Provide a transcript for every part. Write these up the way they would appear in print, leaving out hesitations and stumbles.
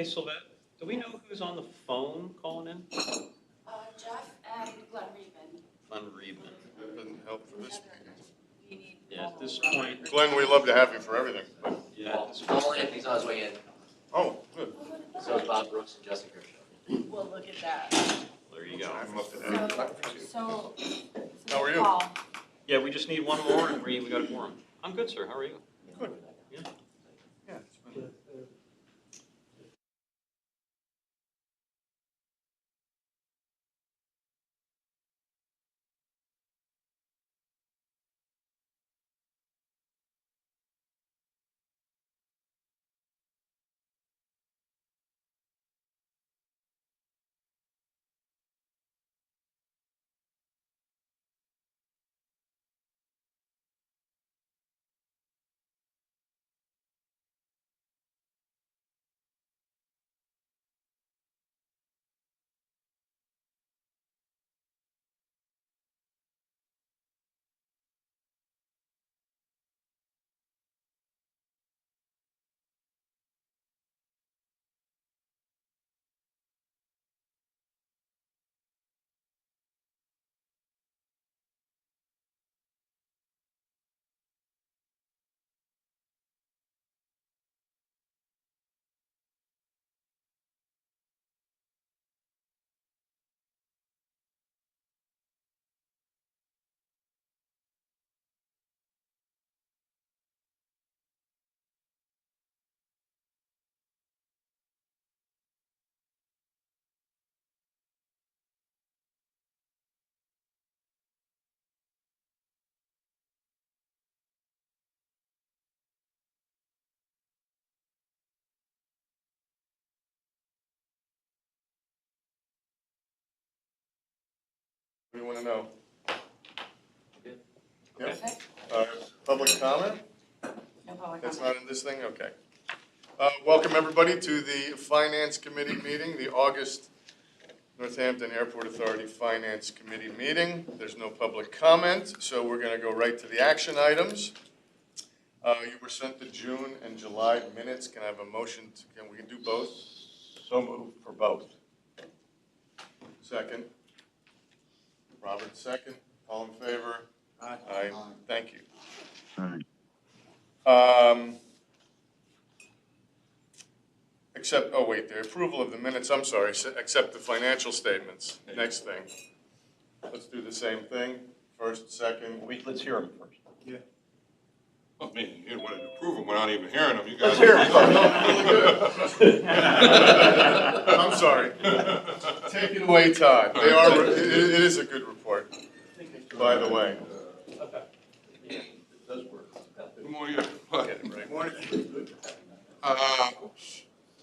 Hey, Sylvette, do we know who's on the phone calling in? Jeff and Glenn Reedman. Glenn Reedman. Doesn't help for this We need Yeah, at this point, Glenn, we love to have you for everything, but, yeah, at this Paul point, Anthony's on his way in. oh, good. So is Bob Brooks and Jessica Kershaw. Well, look at that. there you go. I'm up to date. So. How are you? Paul, Yeah, we just need one more and we got a quorum. I'm good, sir. How are you? Good. Yeah. Yeah, it's been. What do you want to know? Good. Yep. Okay. Public comment? No public That's comment. not in this thing? Okay. Welcome, everybody, to the Finance Committee meeting, the August Northampton Airport Authority Finance Committee meeting. There's no public comment, so we're going to go right to the action items. You were sent the June and July minutes. Can I have a motion? Can we do both? So moved for both. Second. Robert, second. All in favor? Aye. Aye. Thank you. Aye. Except, oh wait, the approval of the minutes, I'm sorry, accept the financial statements. Next thing. Let's do the same thing. First, second. Let's hear them first. Yeah. I mean, you wanted to prove them without even hearing them, you guys. Let's hear them. I'm sorry. Take it away, Todd. They are, it is a good report, by the way. It does work. Good morning. Good morning.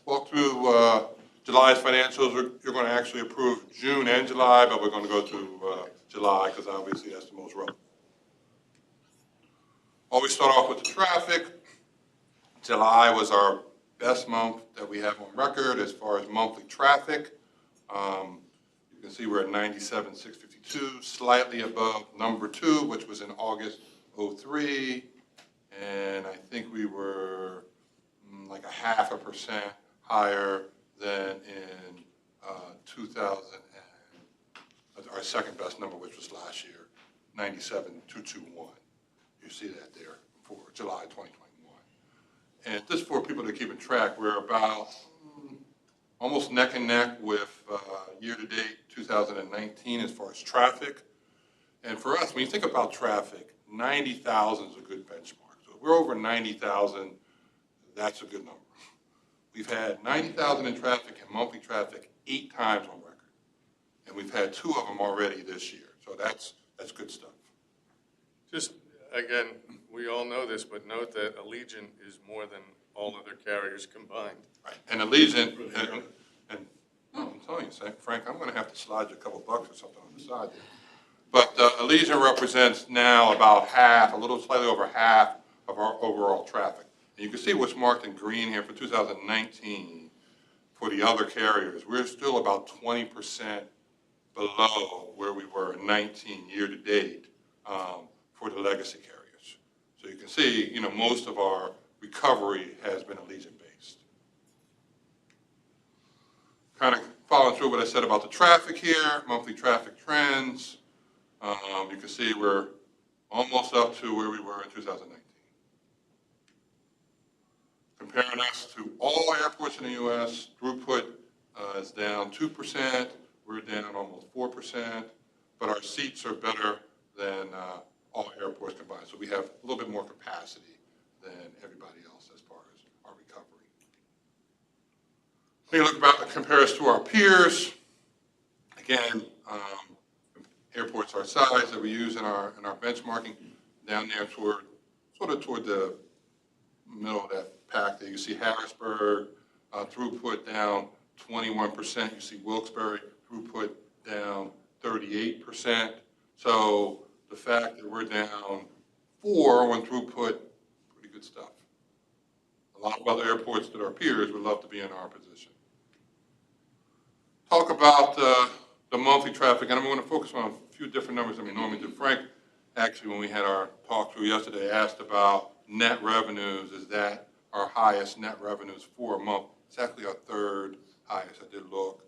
Walk through July's financials. You're going to actually approve June and July, but we're going to go through July because obviously that's the most relevant. Always start off with the traffic. July was our best month that we have on record as far as monthly traffic. You can see we're at 97,652, slightly above number 2, which was in August 03. And I think we were like 0.5% higher than in 2000, our second best number, which was last year, 97,221. You see that there for July 2021. And just for people that are keeping track, we're about almost neck and neck with year-to-date 2019 as far as traffic. And for us, when you think about traffic, 90,000 is a good benchmark. So if we're over 90,000, that's a good number. We've had 90,000 in traffic and monthly traffic 8 times on record. And we've had 2 of them already this year. So that's good stuff. Just, again, we all know this, but note that Allegiant is more than all other carriers combined. Right. And Allegiant, and I'm telling you, Frank, I'm going to have to slide you a couple bucks or something on the side there. But Allegiant represents now about half, a little slightly over half of our overall traffic. And you can see what's marked in green here for 2019 for the other carriers. We're still about 20% below where we were in 19 year-to-date for the legacy carriers. So you can see, most of our recovery has been Allegiant-based. kind of following through what I said about the traffic here, monthly traffic trends. You can see we're almost up to where we were in 2019. Comparing us to all airports in the U.S., throughput is down 2%. We're down almost 4%, but our seats are better than all airports combined. So we have a little bit more capacity than everybody else as far as our recovery. When you look about compare us to our peers, again, airports our size that we use in our benchmarking, down there toward the middle of that pack there. You see Harrisburg throughput down 21%. You see Wilkes-Barre throughput down 38%. So the fact that we're down 4 on throughput, pretty good stuff. A lot of other airports that are peers would love to be in our position. Talk about the monthly traffic, and I'm going to focus on a few different numbers than we normally do. Frank, actually, when we had our talk through yesterday, asked about net revenues. Is that our highest net revenues for a month? It's actually our third highest. I did look.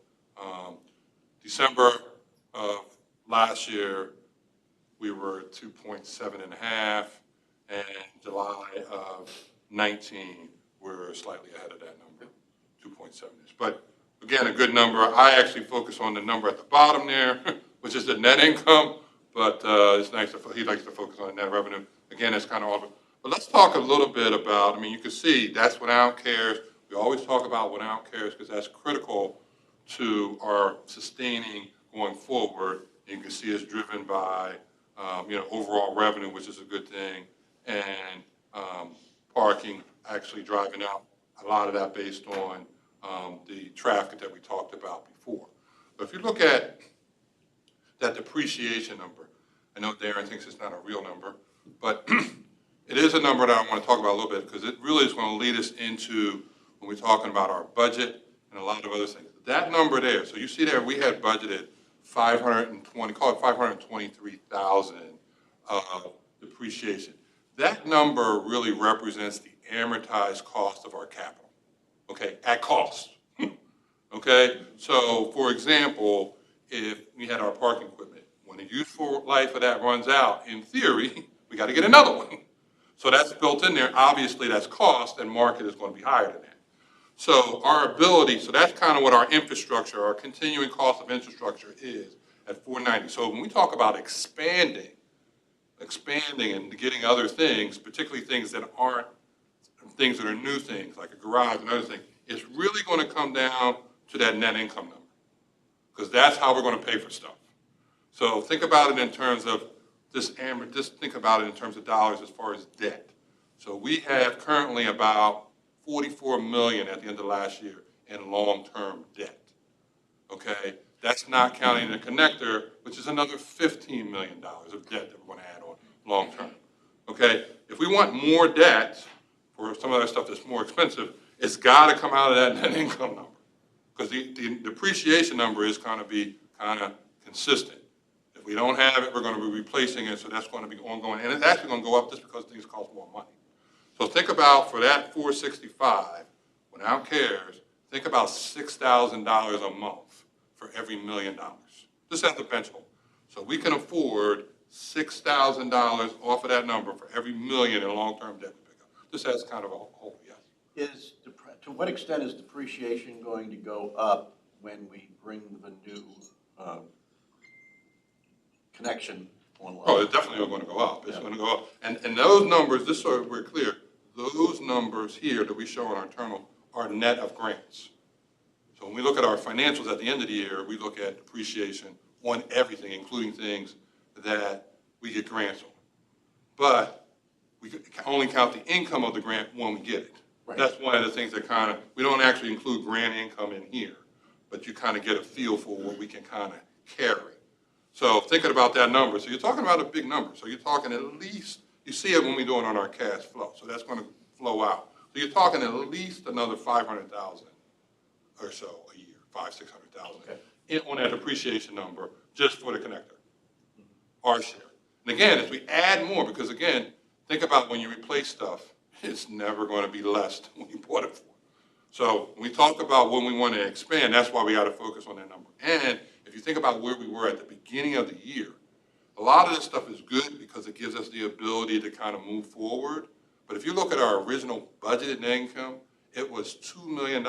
December of last year, we were at 2.7.5, and July of 19, we're slightly ahead of that number, 2.7-ish. But again, a good number. I actually focus on the number at the bottom there, which is the net income, but it's nice he likes to focus on the net revenue. Again, it's kind of all. But let's talk a little bit about, you can see that's without cares. We always talk about without cares because that's critical to our sustaining going forward. You can see it's driven by, overall revenue, which is a good thing, and parking actually driving up a lot of that based on the traffic that we talked about before. But if you look at that depreciation number, I know Darren thinks it's not a real number, but it is a number that I want to talk about a little bit because it really is going to lead us into when we're talking about our budget and a lot of other things. That number there, so you see there we had budgeted 523,000 depreciation. That number really represents the amortized cost of our capital, okay, at cost, okay? So, for example, if we had our parking equipment, when the useful life of that runs out, in theory, we got to get another one. So that's built in there. Obviously, that's cost, and market is going to be higher than that. So our ability, so that's kind of what our infrastructure, our continuing cost of infrastructure is at 490. So when we talk about expanding and getting other things, particularly things that aren't things that are new things, like a garage and other things, it's really going to come down to that net income number because that's how we're going to pay for stuff. So think about it in terms of just think about it in terms of dollars as far as debt. So we have currently about $44 million at the end of last year in long-term debt, okay? That's not counting the connector, which is another $15 million of debt that we're going to add on long-term, okay? If we want more debt for some of that stuff that's more expensive, it's got to come out of that net income number because the depreciation number is going to be kind of consistent. If we don't have it, we're going to be replacing it, so that's going to be ongoing. And it's actually going to go up just because things cost more money. So think about, for that 465, without cares, think about $6,000 a month for every $1 million. Just as a benchmark. So we can afford $6,000 off of that number for every $1 million in long-term debt we pick up. Just as kind of a whole, yes. To what extent is depreciation going to go up when we bring the new connection online? Oh, it's definitely going to go up. It's going to go up. And those numbers, just so we're clear, those numbers here that we show on our terminal are net of grants. So when we look at our financials at the end of the year, we look at depreciation on everything, including things that we get grants on. But we can only count the income of the grant when we get it. Right. That's one of the things that kind of, we don't actually include grant income in here, but you kind of get a feel for what we can kind of carry. So thinking about that number, so you're talking about a big number. So you're talking at least, you see it when we do it on our cash flow. So that's going to flow out. So you're talking at least another 500,000 or so a year, 500,000-600,000 on that depreciation number just for the connector, our share. And again, as we add more, because again, think about when you replace stuff, it's never going to be less than what you bought it for. So when we talk about when we want to expand, that's why we got to focus on that number. And if you think about where we were at the beginning of the year, a lot of this stuff is good because it gives us the ability to kind of move forward. But if you look at our original budgeted net income, it was $2 million,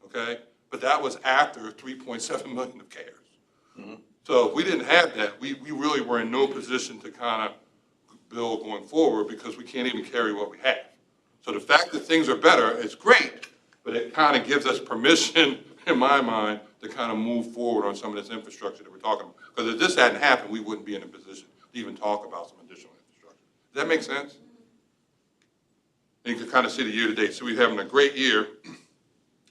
okay? But that was after 3.7 million of CARES. So if we didn't have that, we really were in no position to kind of build going forward because we can't even carry what we have. So the fact that things are better is great, but it kind of gives us permission, in my mind, to kind of move forward on some of this infrastructure that we're talking about. Because if this hadn't happened, we wouldn't be in a position to even talk about some additional infrastructure. Does that make sense? And you can kind of see the year-to-date. So we're having a great year.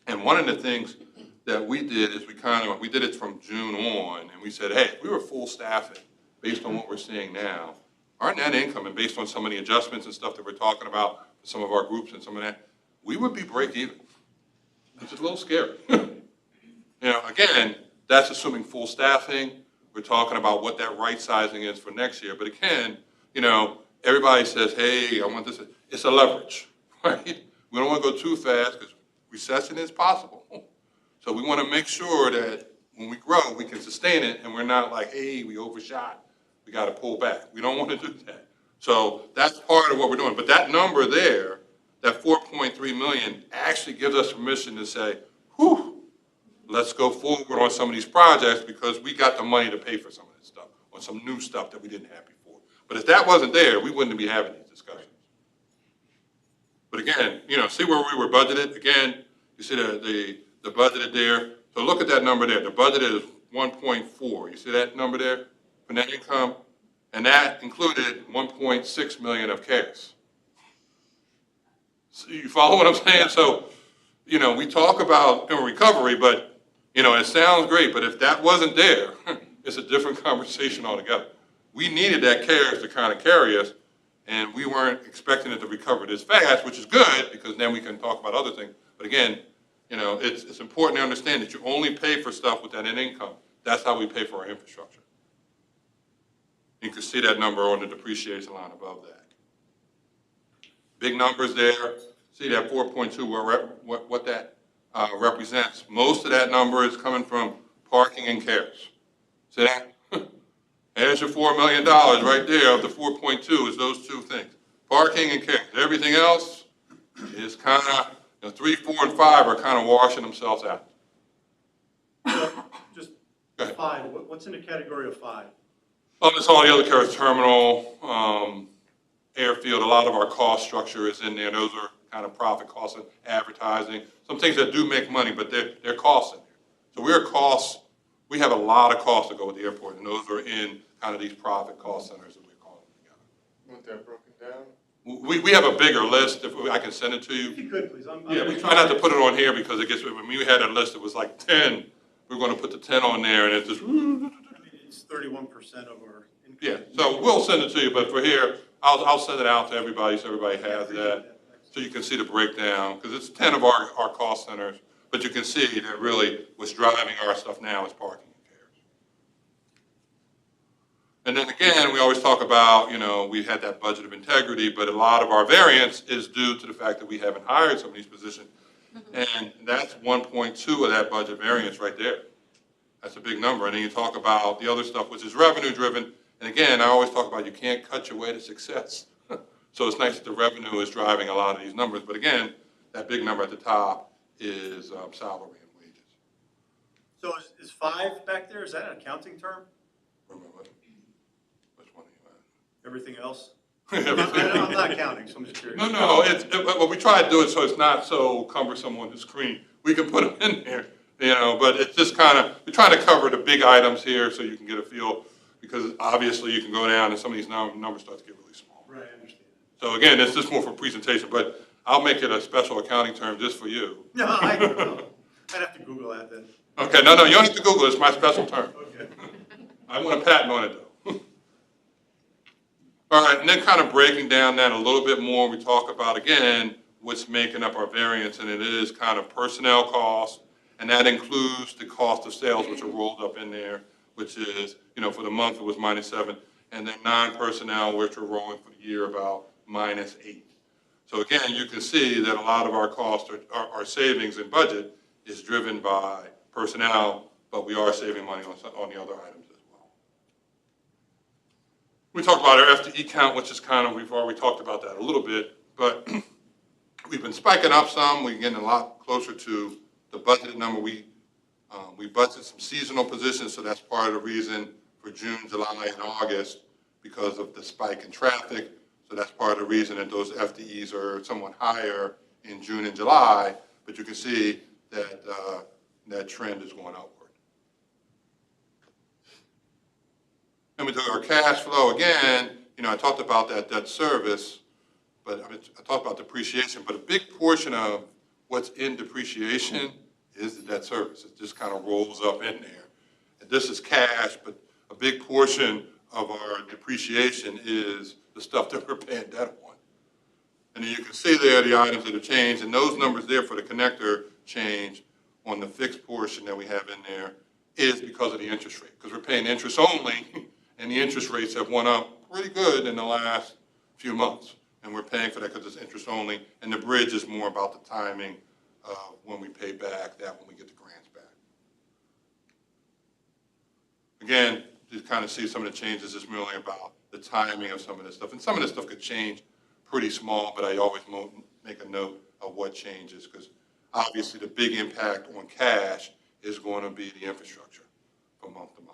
And one of the things that we did is we did it from June on, and we said, hey, if we were full staffing based on what we're seeing now, our net income, and based on some of the adjustments and stuff that we're talking about, some of our groups and some of that, we would be break even. Which is a little scary. Again, that's assuming full staffing. We're talking about what that right sizing is for next year. But again, everybody says, hey, I want this. It's a leverage, right? We don't want to go too fast because recession is possible. So we want to make sure that when we grow, we can sustain it and we're not like, hey, we overshot. We got to pull back. We don't want to do that. So that's part of what we're doing. But that number there, that 4.3 million, actually gives us permission to say, whew, let's go forward on some of these projects because we got the money to pay for some of this stuff, or some new stuff that we didn't have before. But if that wasn't there, we wouldn't be having these discussions. But again, see where we were budgeted? Again, you see the budgeted there. So look at that number there. The budget is 1.4. You see that number there for net income? And that included 1.6 million of CARES. So you follow what I'm saying? So, we talk about recovery, but, it sounds great, but if that wasn't there, it's a different conversation altogether. We needed that CARES to kind of carry us, and we weren't expecting it to recover this fast, which is good, because then we can talk about other things. But again, it's important to understand that you only pay for stuff with that net income. That's how we pay for our infrastructure. You can see that number on the depreciation line above that. Big numbers there. See that 4.2, what that represents. Most of that number is coming from parking and CARES. See that? There's your $4 million right there of the 4.2 is those two things. Parking and CARES. Everything else is kind of, 3, 4, and 5 are kind of washing themselves out. Just 5, what's in the category of 5? It's all the other CARES, terminal, Airfield, a lot of our cost structure is in there. Those are kind of profit costs and advertising. Some things that do make money, but they're costs in there. So we have a lot of costs to go with the airport, and those are in kind of these profit cost centers that we're calling together. You want that broken down? We have a bigger list, I can send it to you. If you could, please. Yeah, we try not to put it on here because it gets, when we had a list, it was like 10. We're going to put the 10 on there, and it's just, It's 31% of our income. yeah. So we'll send it to you, but for here, I'll send it out to everybody so everybody has that. So you can see the breakdown, because it's 10 of our cost centers, but you can see that really what's driving our stuff now is parking and CARES. And then again, we always talk about, we had that budget of integrity, but a lot of our variance is due to the fact that we haven't hired some of these positions. And that's 1.2 of that budget variance right there. That's a big number. And then you talk about the other stuff, which is revenue driven. And again, I always talk about you can't cut your way to success. So it's nice that the revenue is driving a lot of these numbers. But again, that big number at the top is salary and wages. So is 5 back there, is that an accounting term? Remember, which one are you at? Everything else? Everything. I'm not counting, so I'm just curious. No, well, we try to do it so it's not so cumbersome on the screen. We can put them in there, but it's just kind of, we're trying to cover the big items here so you can get a feel, because obviously you can go down and some of these numbers start to get really small. Right, I understand. So again, it's just more for presentation, but I'll make it a special accounting term just for you. No, I'd have to Google that then. Okay, no, you don't have to Google it. It's my special term. Okay. I want a patent on it, though. All right, and then kind of breaking down that a little bit more, we talk about, again, what's making up our variance, and it is kind of personnel costs, and that includes the cost of sales, which are rolled up in there, which is, for the month it was -7, and then non-personnel, which are rolling for the year about -8. So again, you can see that a lot of our costs our savings in budget is driven by personnel, but we are saving money on the other items as well. We talked about our FTE count, which is kind of, we've already talked about that a little bit, but we've been spiking up some. We're getting a lot closer to the budgeted number. We budgeted some seasonal positions, so that's part of the reason for June, July, and August because of the spike in traffic. So that's part of the reason that those FTEs are somewhat higher in June and July, but you can see that that trend is going upward. Then we took our cash flow again. I talked about that debt service, but I talked about depreciation, but a big portion of what's in depreciation is the debt service. It just kind of rolls up in there. And this is cash, but a big portion of our depreciation is the stuff that we're paying debt on. And then you can see there the items that have changed, and those numbers there for the connector change on the fixed portion that we have in there is because of the interest rate, because we're paying interest only, and the interest rates have went up pretty good in the last few months. And we're paying for that because it's interest only, and the bridge is more about the timing of when we pay back that, when we get the grants back. Again, to kind of see some of the changes is merely about the timing of some of this stuff. And some of this stuff could change pretty small, but I always make a note of what changes, because obviously the big impact on cash is going to be the infrastructure from month to month.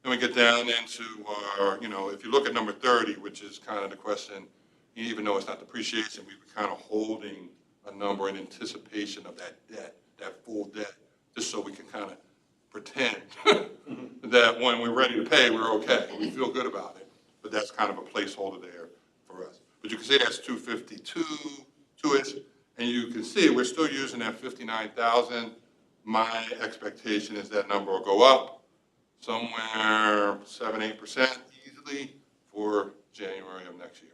Then we get down into our, if you look at number 30, which is kind of the question, even though it's not depreciation, we were kind of holding a number in anticipation of that debt, that full debt, just so we can kind of pretend that when we're ready to pay, we're okay. We feel good about it, but that's kind of a placeholder there for us. But you can see that's 252-ish, and you can see we're still using that 59,000. My expectation is that number will go up somewhere 7-8% easily for January of next year.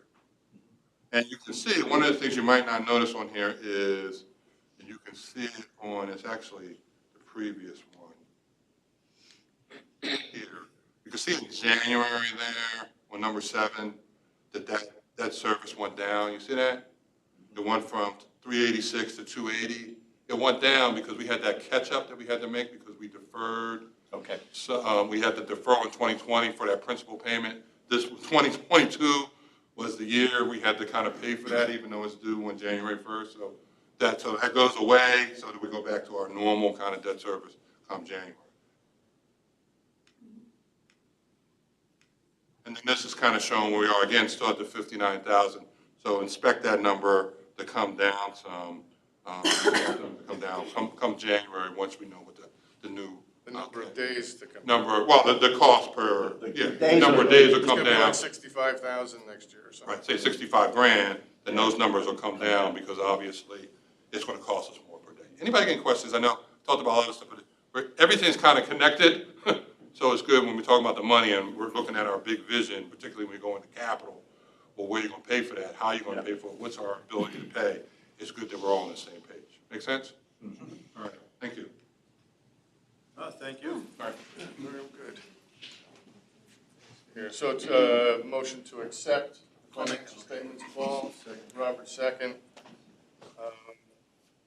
And you can see one of the things you might not notice on here is, and you can see it on, it's actually the previous one here. You can see in January there on number 7 that service went down. You see that? It went from 386 to 280. It went down because we had that catch up that we had to make because we deferred. Okay. So we had to defer in 2020 for that principal payment. This 2022 was the year we had to kind of pay for that, even though it's due on January 1st. So that goes away, so that we go back to our normal kind of debt service come January. And then this is kind of showing where we are again, still at the 59,000. So expect that number to come down some, come January once we know what the new. The number of days to come. The cost per, the number of days will come It's gonna be down. like 65,000 next year or something. Right, say 65 grand, then those numbers will come down because obviously it's gonna cost us more per day. Anybody got any questions? I know, talked about all this stuff, but everything's kind of connected. So it's good when we're talking about the money and we're looking at our big vision, particularly when we go into capital. Well, where are you gonna pay for that? How are you gonna pay for it? What's our ability to pay? It's good that we're all on the same page. Make sense? All right, thank you. Oh, thank you. All right. Very good. Here, so it's a motion to accept financial statements, Paul. Robert, second.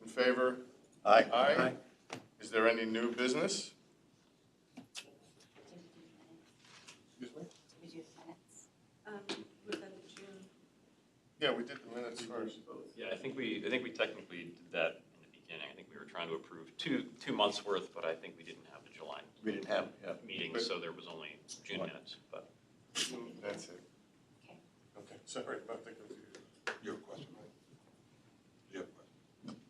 In favor? Aye. Aye. Is there any new business? Excuse me? Did we do the minutes? Within June. Yeah, we did the minutes first. Yeah, I think we technically did that in the beginning. I think we were trying to approve two months worth, but I think we didn't have the July We didn't have, meeting, so there was only June minutes, but. That's it. Okay. Okay, sorry about the confusion. You have a question, right? You have a question?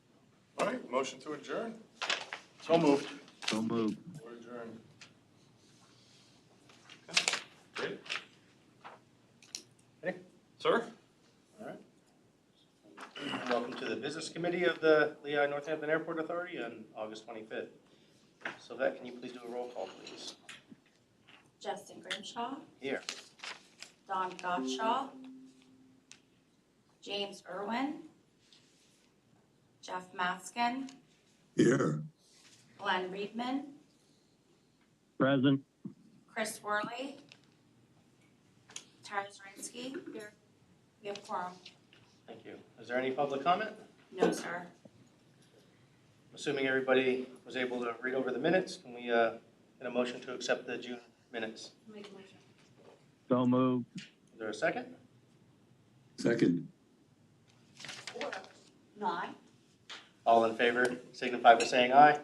All right, motion to adjourn. So moved. We're adjourned. Great. Hey, sir? All right. Welcome to the Business Committee of the Lehigh Northampton Airport Authority on August 25th. Sylvette, can you please do a roll call, please? Justin Grimshaw, Here. Don Gottschall, James Irwin, Jeff Maskin, Here. Glenn Reedman, Present. Chris Worley, Tara Zarinsky, here, We have quorum. Thank you. Is there any public comment? No, sir. Assuming everybody was able to read over the minutes, can we get a motion to accept the June minutes? Make a motion. So moved. Is there a second? Second. 9. All in favor signify by saying aye.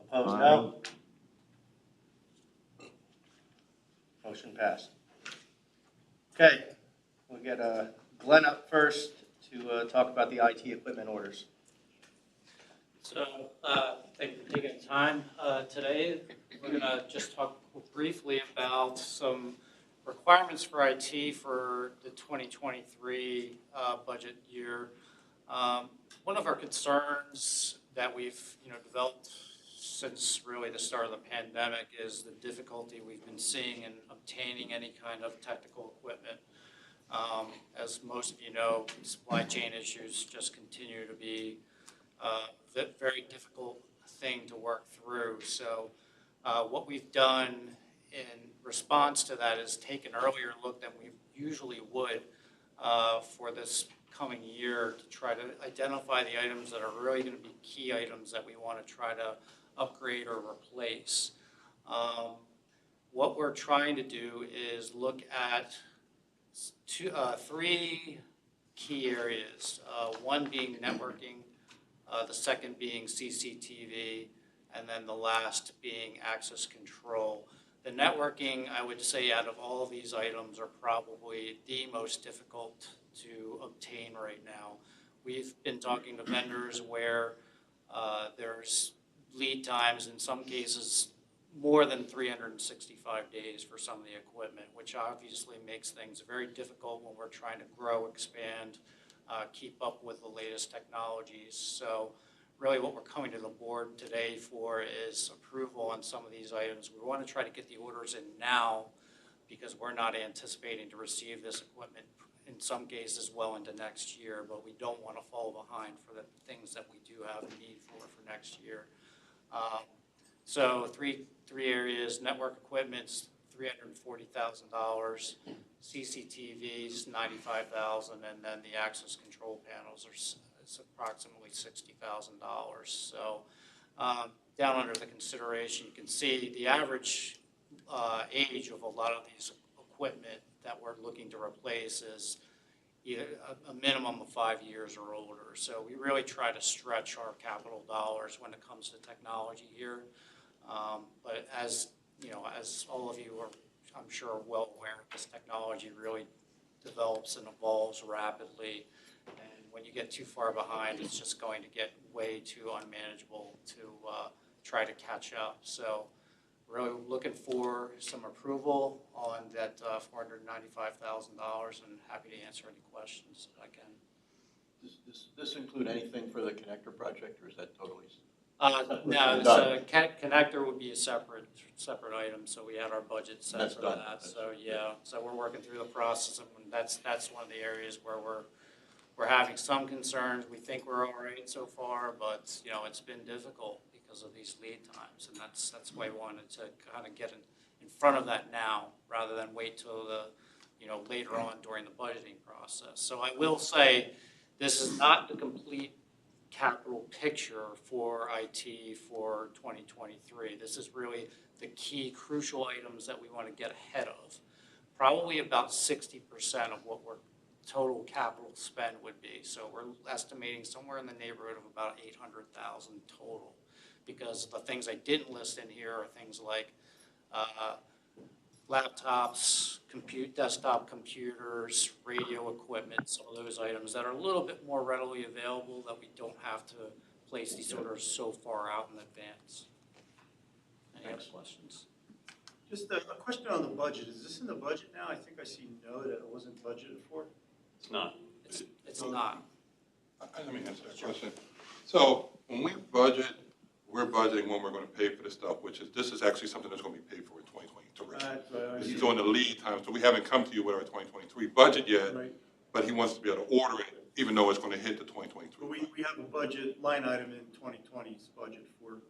Opposed, no. Motion passed. Okay, we'll get Glenn up first to talk about the IT equipment orders. So, thank you for taking the time today. We're going to just talk briefly about some requirements for IT for the 2023 budget year. One of our concerns that we've developed since really the start of the pandemic is the difficulty we've been seeing in obtaining any kind of technical equipment. As most of you know, supply chain issues just continue to be a very difficult thing to work through. So what we've done in response to that is take an earlier look than we usually would for this coming year to try to identify the items that are really going to be key items that we want to try to upgrade or replace. What we're trying to do is look at three key areas, one being networking, the second being CCTV, and then the last being access control. The networking, I would say, out of all of these items are probably the most difficult to obtain right now. We've been talking to vendors where there's lead times, in some cases, more than 365 days for some of the equipment, which obviously makes things very difficult when we're trying to grow, expand, keep up with the latest technologies. So really what we're coming to the board today for is approval on some of these items. We want to try to get the orders in now because we're not anticipating to receive this equipment in some cases well into next year, but we don't want to fall behind for the things that we do have a need for next year. So three areas: network equipment's $340,000, CCTV's $95,000, and then the access control panels it's approximately $60,000. So down under the consideration, you can see the average age of a lot of these equipment that we're looking to replace is either a minimum of 5 years or older. So we really try to stretch our capital dollars when it comes to technology here. But as you know, as all of you are, I'm sure, well aware, this technology really develops and evolves rapidly. And when you get too far behind, it's just going to get way too unmanageable to try to catch up. So really looking for some approval on that $495,000 and happy to answer any questions that I can. Does this include anything for the connector project, or is that totally? No, the connector would be a separate item, so we had our budget set That's for done. that. So yeah, so we're working through the process, and that's one of the areas where we're having some concerns. We think we're all right so far, but you know, it's been difficult because of these lead times, and that's why we wanted to kind of get in front of that now rather than wait till later on during the budgeting process. So I will say this is not the complete capital picture for IT for 2023. This is really the key crucial items that we want to get ahead of. Probably about 60% of what our total capital spend would be. So we're estimating somewhere in the neighborhood of about $800,000 total, because the things I didn't list in here are things like laptops, desktop computers, radio equipment, some of those items that are a little bit more readily available that we don't have to place these orders so far out in advance. Any other questions? Just a question on the budget. Is this in the budget now? I think I see no that it wasn't budgeted for. It's not. It's not. Let me answer that question. So when we budget, we're budgeting when we're going to pay for the stuff, this is actually something that's going to be paid for in 2023. He's doing the lead time, so we haven't come to you with our 2023 budget yet, Right. but he wants to be able to order it, even though it's going to hit the 2023. But we have a budget line item in 2020's budget for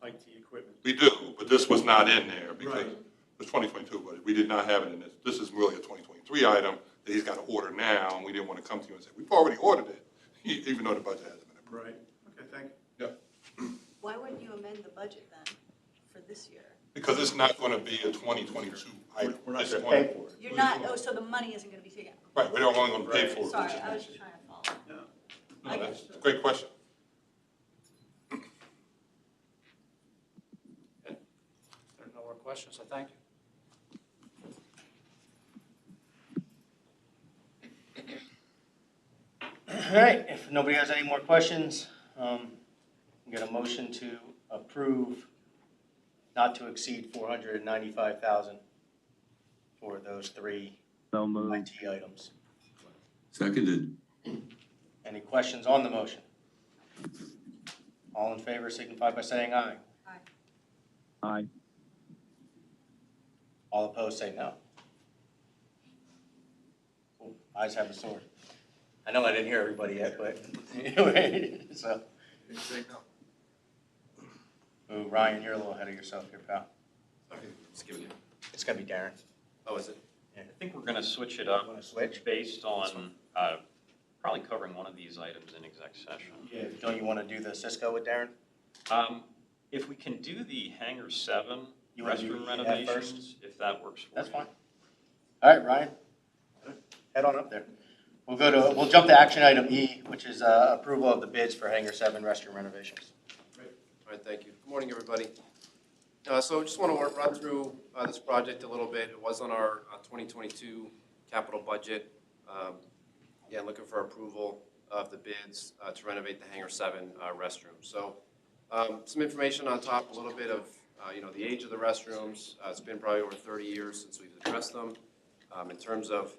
IT equipment. We do, but this was not in there because Right. it was 2022, but we did not have it in this. This is really a 2023 item that he's got to order now, and we didn't want to come to you and say, we've already ordered it, even though the budget hasn't been approved. Right, okay, thank you. Why wouldn't you amend the budget then for this year? Because it's not going to be a 2022 item. We're not It's gonna gonna- pay for it. You're not, oh, so the money isn't gonna be taken? Right, we're only going to pay for it. Sorry, I was just trying to follow. Yeah. No, that's a great question. If there are no more questions, I thank you. All right, if nobody has any more questions, get a motion to approve not to exceed 495,000 for those three So moved. IT items. Seconded. Any questions on the motion? All in favor signify by saying aye. Aye. All opposed say no. Cool. Ayes have the sword. I know I didn't hear everybody yet, but anyway, so. Ooh, Ryan, you're a little ahead of yourself here, pal. Just giving you. It's gonna be Darren. Oh, is it? Yeah. I think we're gonna switch it up. Want to switch? Based on, probably covering one of these items in exec session. Yeah. Don't you want to do the Cisco with Darren? If we can do the Hangar 7 You wanna do restroom that renovations, if that works for you. That's fine. All right, Ryan. Head on up there. We'll jump to action item E, which is approval of the bids for Hangar 7 restroom renovations. All right, thank you. Good morning, everybody. So just want to run through this project a little bit. It was on our 2022 capital budget. Again, looking for approval of the bids to renovate the Hangar 7 restroom. So some information on top, a little bit of, the age of the restrooms. It's been probably over 30 years since we've addressed them. In terms of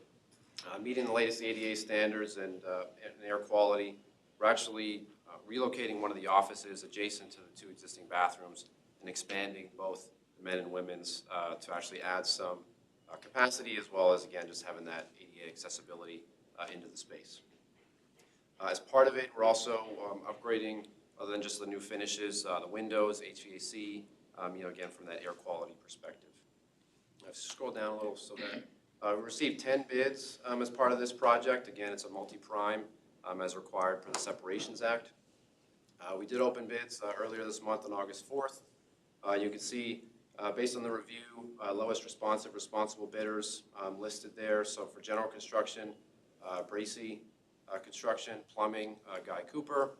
meeting the latest ADA standards and air quality, we're actually relocating one of the offices adjacent to the two existing bathrooms and expanding both the men and women's to actually add some capacity, as well as, again, just having that ADA accessibility into the space. As part of it, we're also upgrading, other than just the new finishes, the windows, HVAC, again, from that air quality perspective. I've scrolled down a little so that we received 10 bids as part of this project. Again, it's a multi-prime as required per the Separations Act. We did open bids earlier this month on August 4th. You can see, based on the review, lowest responsive responsible bidders listed there. So for general construction, Bracy Construction, plumbing, Guy Cooper,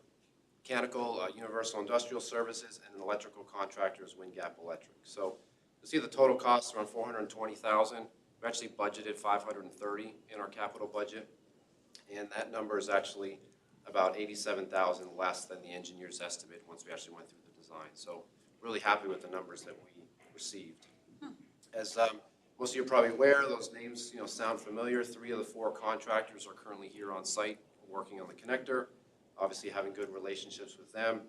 mechanical, Universal Industrial Services, and electrical contractors, Wind Gap Electric. So you'll see the total costs around $420,000. We actually budgeted $530,000 in our capital budget, and that number is actually about $87,000 less than the engineer's estimate once we actually went through the design. So really happy with the numbers that we received. As most of you are probably aware, those names sound familiar. 3 of the 4 contractors are currently here on site working on the connector, obviously having good relationships with them.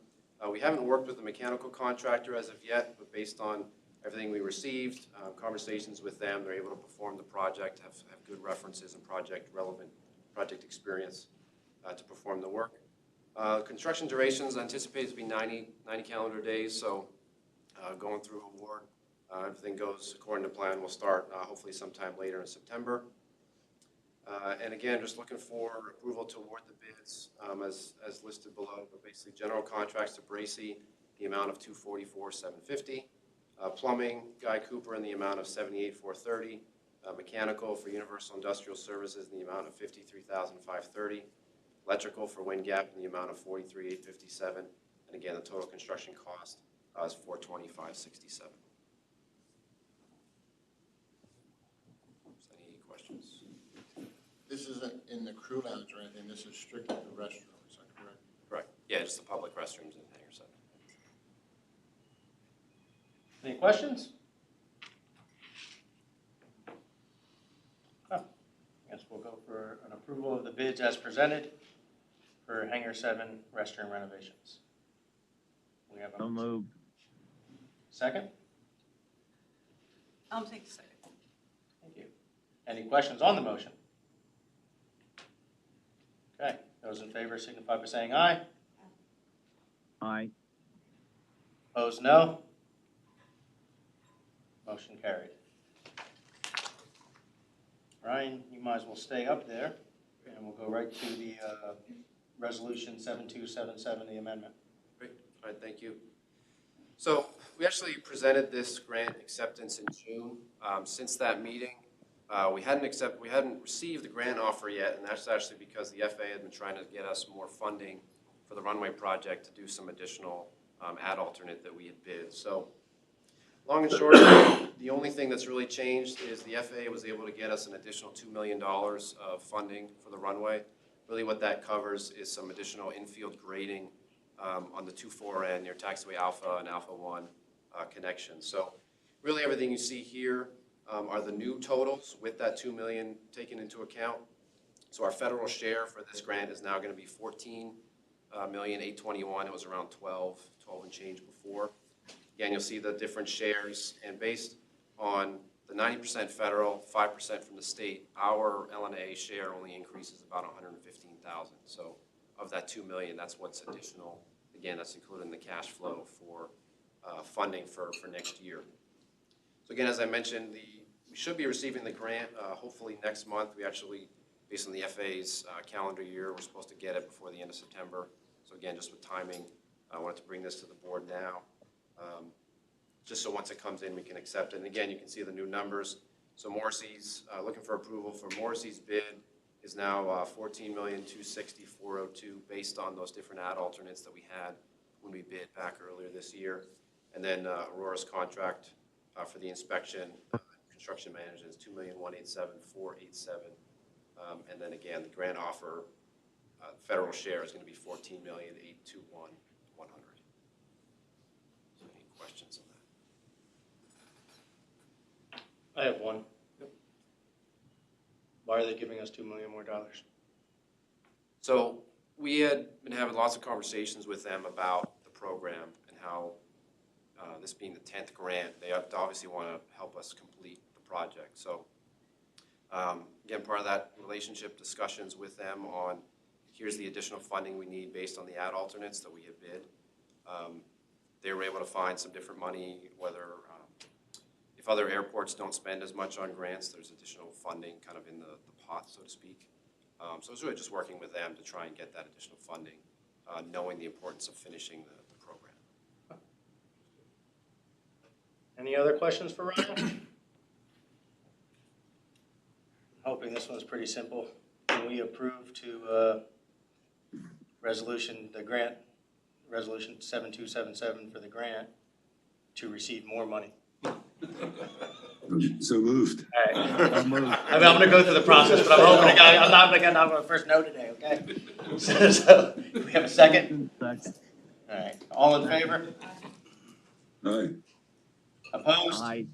We haven't worked with the mechanical contractor as of yet, but based on everything we received, conversations with them, they're able to perform the project, have good references and relevant project experience to perform the work. Construction durations anticipated to be 90 calendar days, so going through award, everything goes according to plan. We'll start hopefully sometime later in September. And again, just looking for approval to award the bids as listed below, but basically general contracts to Bracy, the amount of $244,750. Plumbing, Guy Cooper in the amount of $78,430. Mechanical for Universal Industrial Services in the amount of $53,530. Electrical for Wind Gap in the amount of $43,857. And again, the total construction cost is $425,667. Any questions? This isn't in the crew lounge or anything, this is strictly the restroom, is that correct? Correct. Yeah, just the public restrooms in Hangar 7. Any questions? Oh, I guess we'll go for an approval of the bids as presented for Hangar 7 restroom renovations. We have So a moved. second? I'll take a second. Thank you. Any questions on the motion? Okay, those in favor signify by saying aye. Aye. Opposed, no. Motion carried. Ryan, you might as well stay up there, and we'll go right to the Resolution 7277, the amendment. Great, all right, thank you. So we actually presented this grant acceptance in June. Since that meeting, we hadn't received the grant offer yet, and that's actually because the FAA had been trying to get us more funding for the runway project to do some additional ad alternate that we had bid. So long and short, the only thing that's really changed is the FAA was able to get us an additional $2 million of funding for the runway. Really what that covers is some additional infield grading on the 2-4N near Taxiway Alpha and Alpha 1 connections. So really everything you see here are the new totals with that $2 million taken into account. So our federal share for this grant is now going to be $14,821,000. It was around 12 and change before. Again, you'll see the different shares, and based on the 90% federal, 5% from the state, our LNAA share only increases about $115,000. So of that $2 million, that's what's additional. Again, that's included in the cash flow for funding for next year. So again, as I mentioned, we should be receiving the grant hopefully next month. We actually, based on the FAA's calendar year, we're supposed to get it before the end of September. So again, just with timing, I wanted to bring this to the board now. Just so once it comes in, we can accept it. And again, you can see the new numbers. So Morrissey's, looking for approval for Morrissey's bid is now $14,260,402 based on those different ad alternates that we had when we bid back earlier this year. And then Aurora's contract for the inspection, construction management is $2,187,487. And then again, the grant offer, federal share is going to be $14,821,100. So any questions on that? I have one. Why are they giving us $2 million more? So we had been having lots of conversations with them about the program and how this being the 10th grant, they obviously want to help us complete the project. So again, part of that relationship discussions with them on here's the additional funding we need based on the ad alternates that we have bid. They were able to find some different money, whether if other airports don't spend as much on grants, there's additional funding kind of in the pot, so to speak. So it's really just working with them to try and get that additional funding, knowing the importance of finishing the program. Any other questions for Ryan? Hoping this one's pretty simple. Can we approve to resolution 7277 for the grant to receive more money? So moved. All right. I'm going to go through the process, but I'm hoping I'm not going to have a first no today, okay? So we have a second? Second. All right. All in favor? Aye. Opposed? Aye.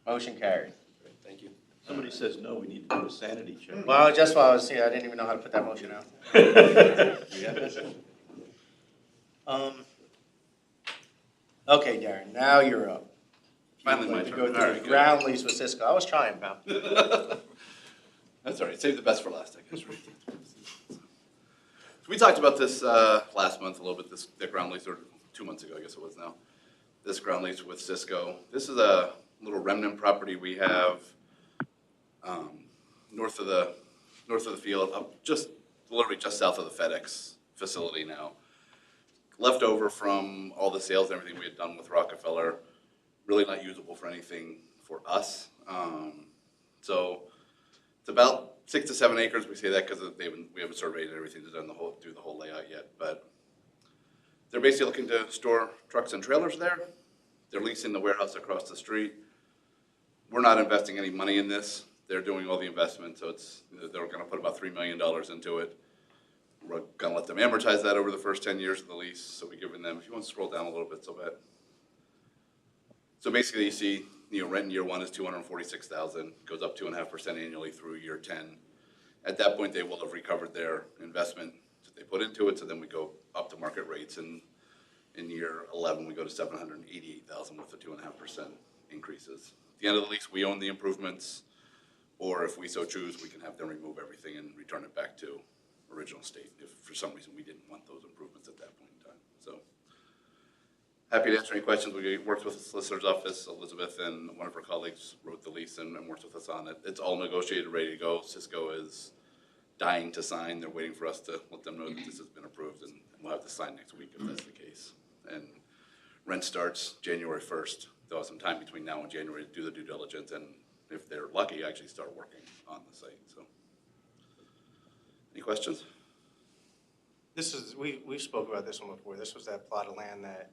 Motion carried. Great, thank you. Somebody says no, we need to do a sanity check. Well, just while I was here, I didn't even know how to put that motion out. Okay, Darren, now you're up. Finally You'd my like to turn. go All through right, the good. ground lease with Cisco. I was trying, pal. That's all right, save the best for last, I guess. Right? So we talked about this last month a little bit, the ground lease, or 2 months ago, I guess it was now. This ground lease with Cisco. This is a little remnant property we have north of the field, literally just south of the FedEx facility now. Left over from all the sales and everything we had done with Rockefeller, really not usable for anything for us. So it's about 6 to 7 acres. We say that because we haven't surveyed everything to do the whole layout yet. But they're basically looking to store trucks and trailers there. They're leasing the warehouse across the street. We're not investing any money in this. They're doing all the investment, so they're going to put about $3 million into it. We're going to let them amortize that over the first 10 years of the lease. So we're giving them, if you want to scroll down a little bit, So basically, you see, rent in year 1 is $246,000, goes up 2.5% annually through year 10. At that point, they will have recovered their investment that they put into it. So then we go up to market rates, and in year 11, we go to $788,000 with the 2.5% increases. At the end of the lease, we own the improvements, or if we so choose, we can have them remove everything and return it back to original state if for some reason we didn't want those improvements at that point in time. So Happy to answer any questions. We worked with the solicitor's office. Elizabeth and one of her colleagues wrote the lease and worked with us on it. It's all negotiated, ready to go. Cisco is dying to sign. They're waiting for us to let them know that this has been approved, and we'll have to sign next week if that's the case. And rent starts January 1st. They'll have some time between now and January to do the due diligence, and if they're lucky, actually start working on the site. So, any questions? This is, we spoke about this one before. This was that plot of land that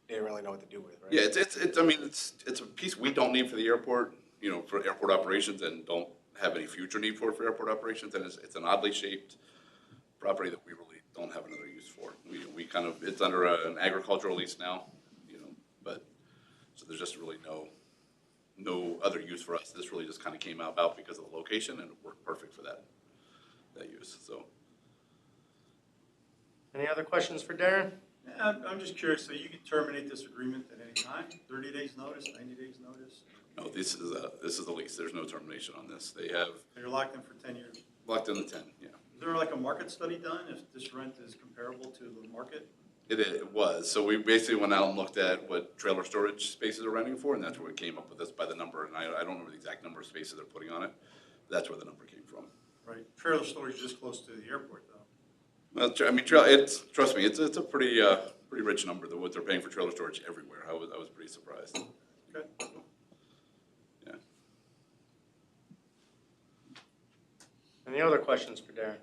they didn't really know what to do with, right? Yeah, it's a piece we don't need for the airport, for airport operations, and don't have any future need for airport operations. And it's an oddly shaped property that we really don't have another use for. We kind of, it's under an agricultural lease now, but, so there's just really no other use for us. This really just kind of came about because of the location, and it worked perfect for that use, so. Any other questions for Darren? I'm just curious, so you can terminate this agreement at any time, 30 days notice, 90 days notice? No, this is a lease. There's no termination on this. They have So you're locked in for 10 years? locked in the 10, yeah. Is there like a market study done if this rent is comparable to the market? It was. So we basically went out and looked at what trailer storage spaces are renting for, and that's where we came up with this by the number. And I don't remember the exact number of spaces they're putting on it. That's where the number came from. Right, trailer storage is just close to the airport though. Well, trust me, it's a pretty rich number, what they're paying for trailer storage everywhere. I was pretty surprised. Okay. Yeah. Any other questions for Darren?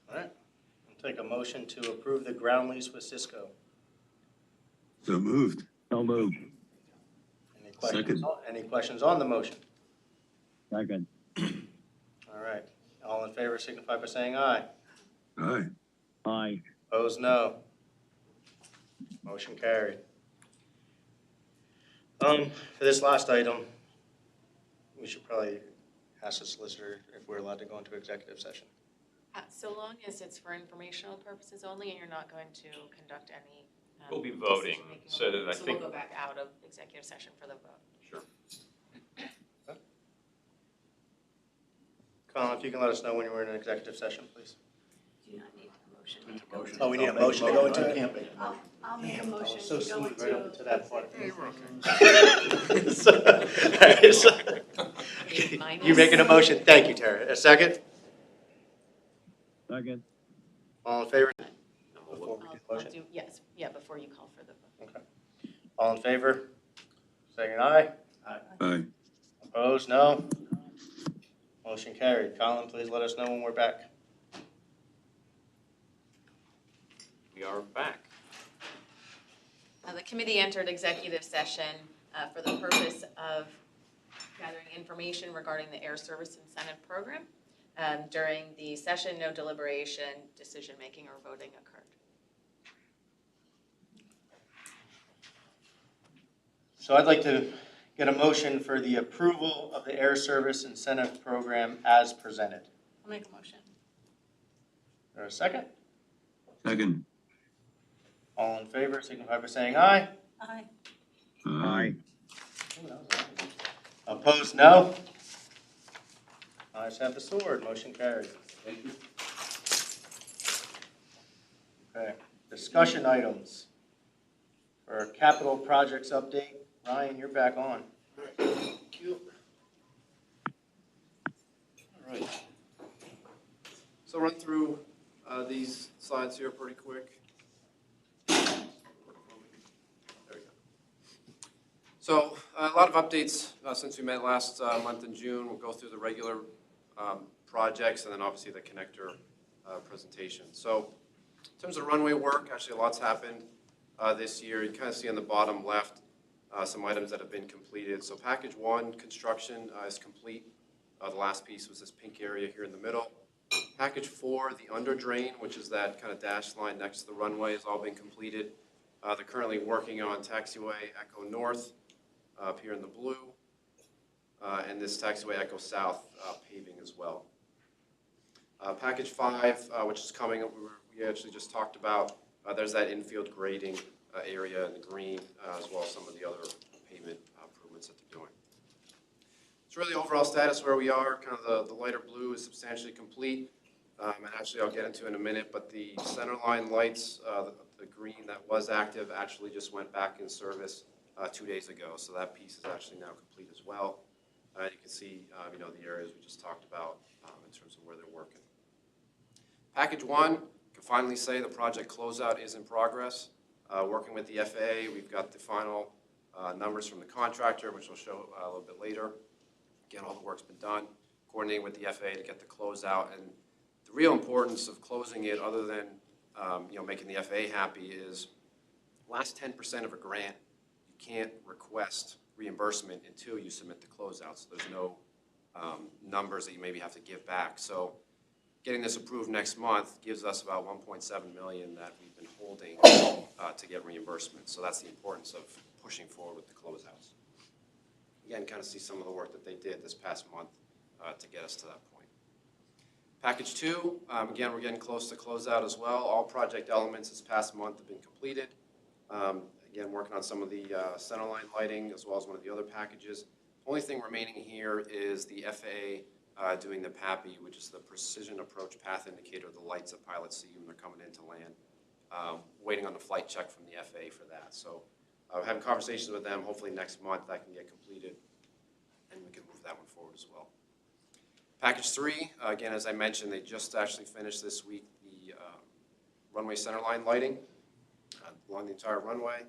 All right, I'll take a motion to approve the ground lease with Cisco. So moved. So moved. Any questions? Second. Any questions on the motion? Second. All right, all in favor signify by saying aye. Aye. Aye. Opposed, no. Motion carried. For this last item, we should probably ask the solicitor if we're allowed to go into executive session. So long as it's for informational purposes only and you're not going to conduct any. We'll be voting, decision-making so on that I So think- we'll go back out of executive session for the vote. Sure. Colin, if you can let us know when you're in an executive session, please. Do not need a motion. Oh, we need a motion to go into it? Can't make a motion. I'll make a motion So to go smooth right up into. to that part. Minus. You making a motion? Thank you, Tara. A second? Second. All in favor? And we'll Before look- we do the I'll motion? do, yes, yeah, before you call for the vote. Okay. All in favor? Saying aye? Aye. Opposed? No? Motion carried. Colin, please let us know when we're back. We are back. The committee entered executive session for the purpose of gathering information regarding the Air Service Incentive Program. During the session, no deliberation, decision-making, or voting occurred. So I'd like to get a motion for the approval of the Air Service Incentive Program as presented. I'll make a motion. Is there a second? Second. All in favor, signify by saying aye. Aye. Aye. Opposed, no? Ayes have the sword, motion carried. Thank you. Okay, discussion items. For our capital projects update, Ryan, you're back on. Thank you. All right. So run through these slides here pretty quick. There we go. So a lot of updates since we met last month in June. We'll go through the regular projects and then obviously the connector presentation. So in terms of runway work, actually a lot's happened this year. You kind of see on the bottom left some items that have been completed. So package 1 construction is complete. The last piece was this pink area here in the middle. Package 4, the under drain, which is that kind of dashed line next to the runway, has all been completed. They're currently working on taxiway Echo North up here in the blue, and this taxiway Echo South paving as well. Package 5, which is coming, we actually just talked about, there's that infield grading area in the green, as well as some of the other pavement improvements that they're doing. It's really overall status where we are. Kind of the lighter blue is substantially complete. And actually, I'll get into in a minute, but the center line lights, the green that was active actually just went back in service 2 days ago. So that piece is actually now complete as well. You can see, the areas we just talked about in terms of where they're working. Package 1, can finally say the project closeout is in progress. Working with the FAA, we've got the final numbers from the contractor, which I'll show a little bit later. Again, all the work's been done, coordinating with the FAA to get the closeout. And the real importance of closing it, other than making the FAA happy, is last 10% of a grant, you can't request reimbursement until you submit the closeout. So there's no numbers that you maybe have to give back. So getting this approved next month gives us about $1.7 million that we've been holding to get reimbursement. So that's the importance of pushing forward with the closeouts. Again, kind of see some of the work that they did this past month to get us to that point. Package 2, again, we're getting close to closeout as well. All project elements this past month have been completed. Again, working on some of the centerline lighting as well as one of the other packages. Only thing remaining here is the FAA doing the PAPI, which is the Precision Approach Path Indicator, the lights that pilots see when they're coming into land. Waiting on the flight check from the FAA for that. So having conversations with them. Hopefully next month that can get completed and we can move that one forward as well. Package 3, again, as I mentioned, they just actually finished this week the runway centerline lighting along the entire runway.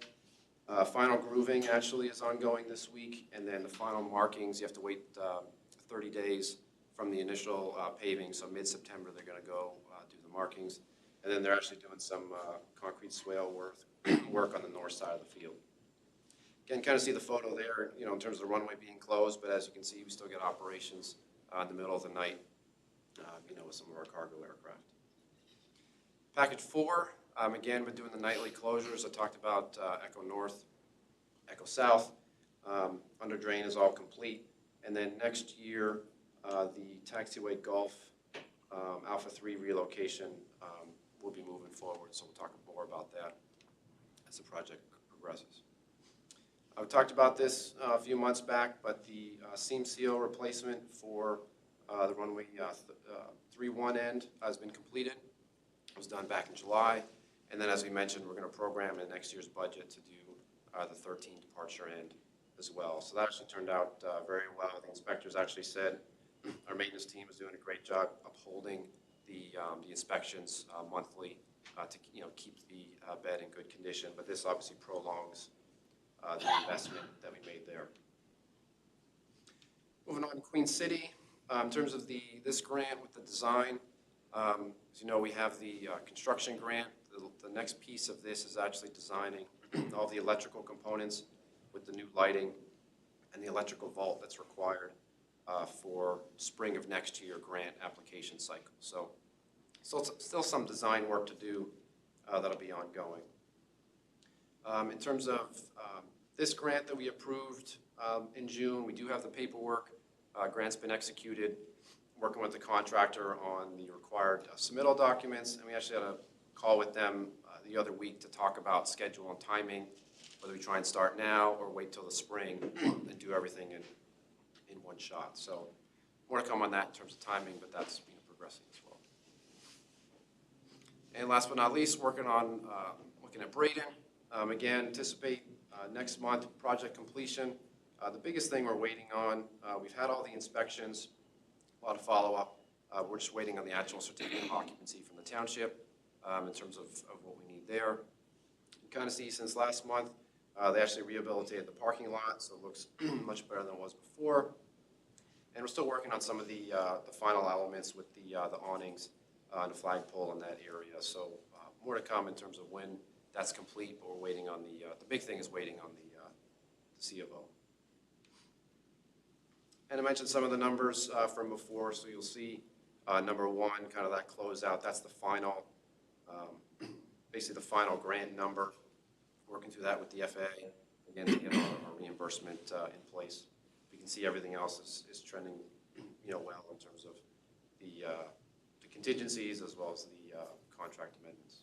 Final grooving actually is ongoing this week, and then the final markings, you have to wait 30 days from the initial paving, so mid-September they're going to go do the markings, and then they're actually doing some concrete swale work on the north side of the field. Again, kind of see the photo there, in terms of the runway being closed, but as you can see, we still get operations in the middle of the night, with some of our cargo aircraft. Package 4, again, been doing the nightly closures. I talked about Echo North, Echo South. Under drain is all complete. And then next year, the taxiway Gulf Alpha 3 relocation will be moving forward. So we'll talk more about that as the project progresses. We talked about this a few months back, but the seam seal replacement for the runway 3-1 end has been completed. It was done back in July. And then, as we mentioned, we're going to program in next year's budget to do the 13 departure end as well. So that actually turned out very well. The inspectors actually said our maintenance team is doing a great job upholding the inspections monthly to keep the bed in good condition. But this obviously prolongs the investment that we made there. Moving on to Queen City, in terms of this grant with the design, as you know, we have the construction grant. The next piece of this is actually designing all the electrical components with the new lighting and the electrical vault that's required for spring of next year grant application cycle. So still some design work to do that'll be ongoing. In terms of this grant that we approved in June, we do have the paperwork. Grant's been executed, working with the contractor on the required submittal documents, and we actually had a call with them the other week to talk about schedule and timing, whether we try and start now or wait till the spring and do everything in one shot. So more to come on that in terms of timing, but that's progressing as well. And last but not least, working on looking at Braden. Again, anticipate next month project completion. The biggest thing we're waiting on, we've had all the inspections, a lot of follow-up. We're just waiting on the actual certificate of occupancy from the township in terms of what we need there. You kind of see since last month, they actually rehabilitated the parking lot, so it looks much better than it was before. And we're still working on some of the final elements with the awnings and the flagpole in that area. So more to come in terms of when that's complete, but we're waiting on the big thing is waiting on the C of O. And I mentioned some of the numbers from before, so you'll see number 1, kind of that closeout. That's the final, basically the final grant number. Working through that with the FAA, again, to get our reimbursement in place. You can see everything else is trending, well in terms of the contingencies as well as the contract amendments.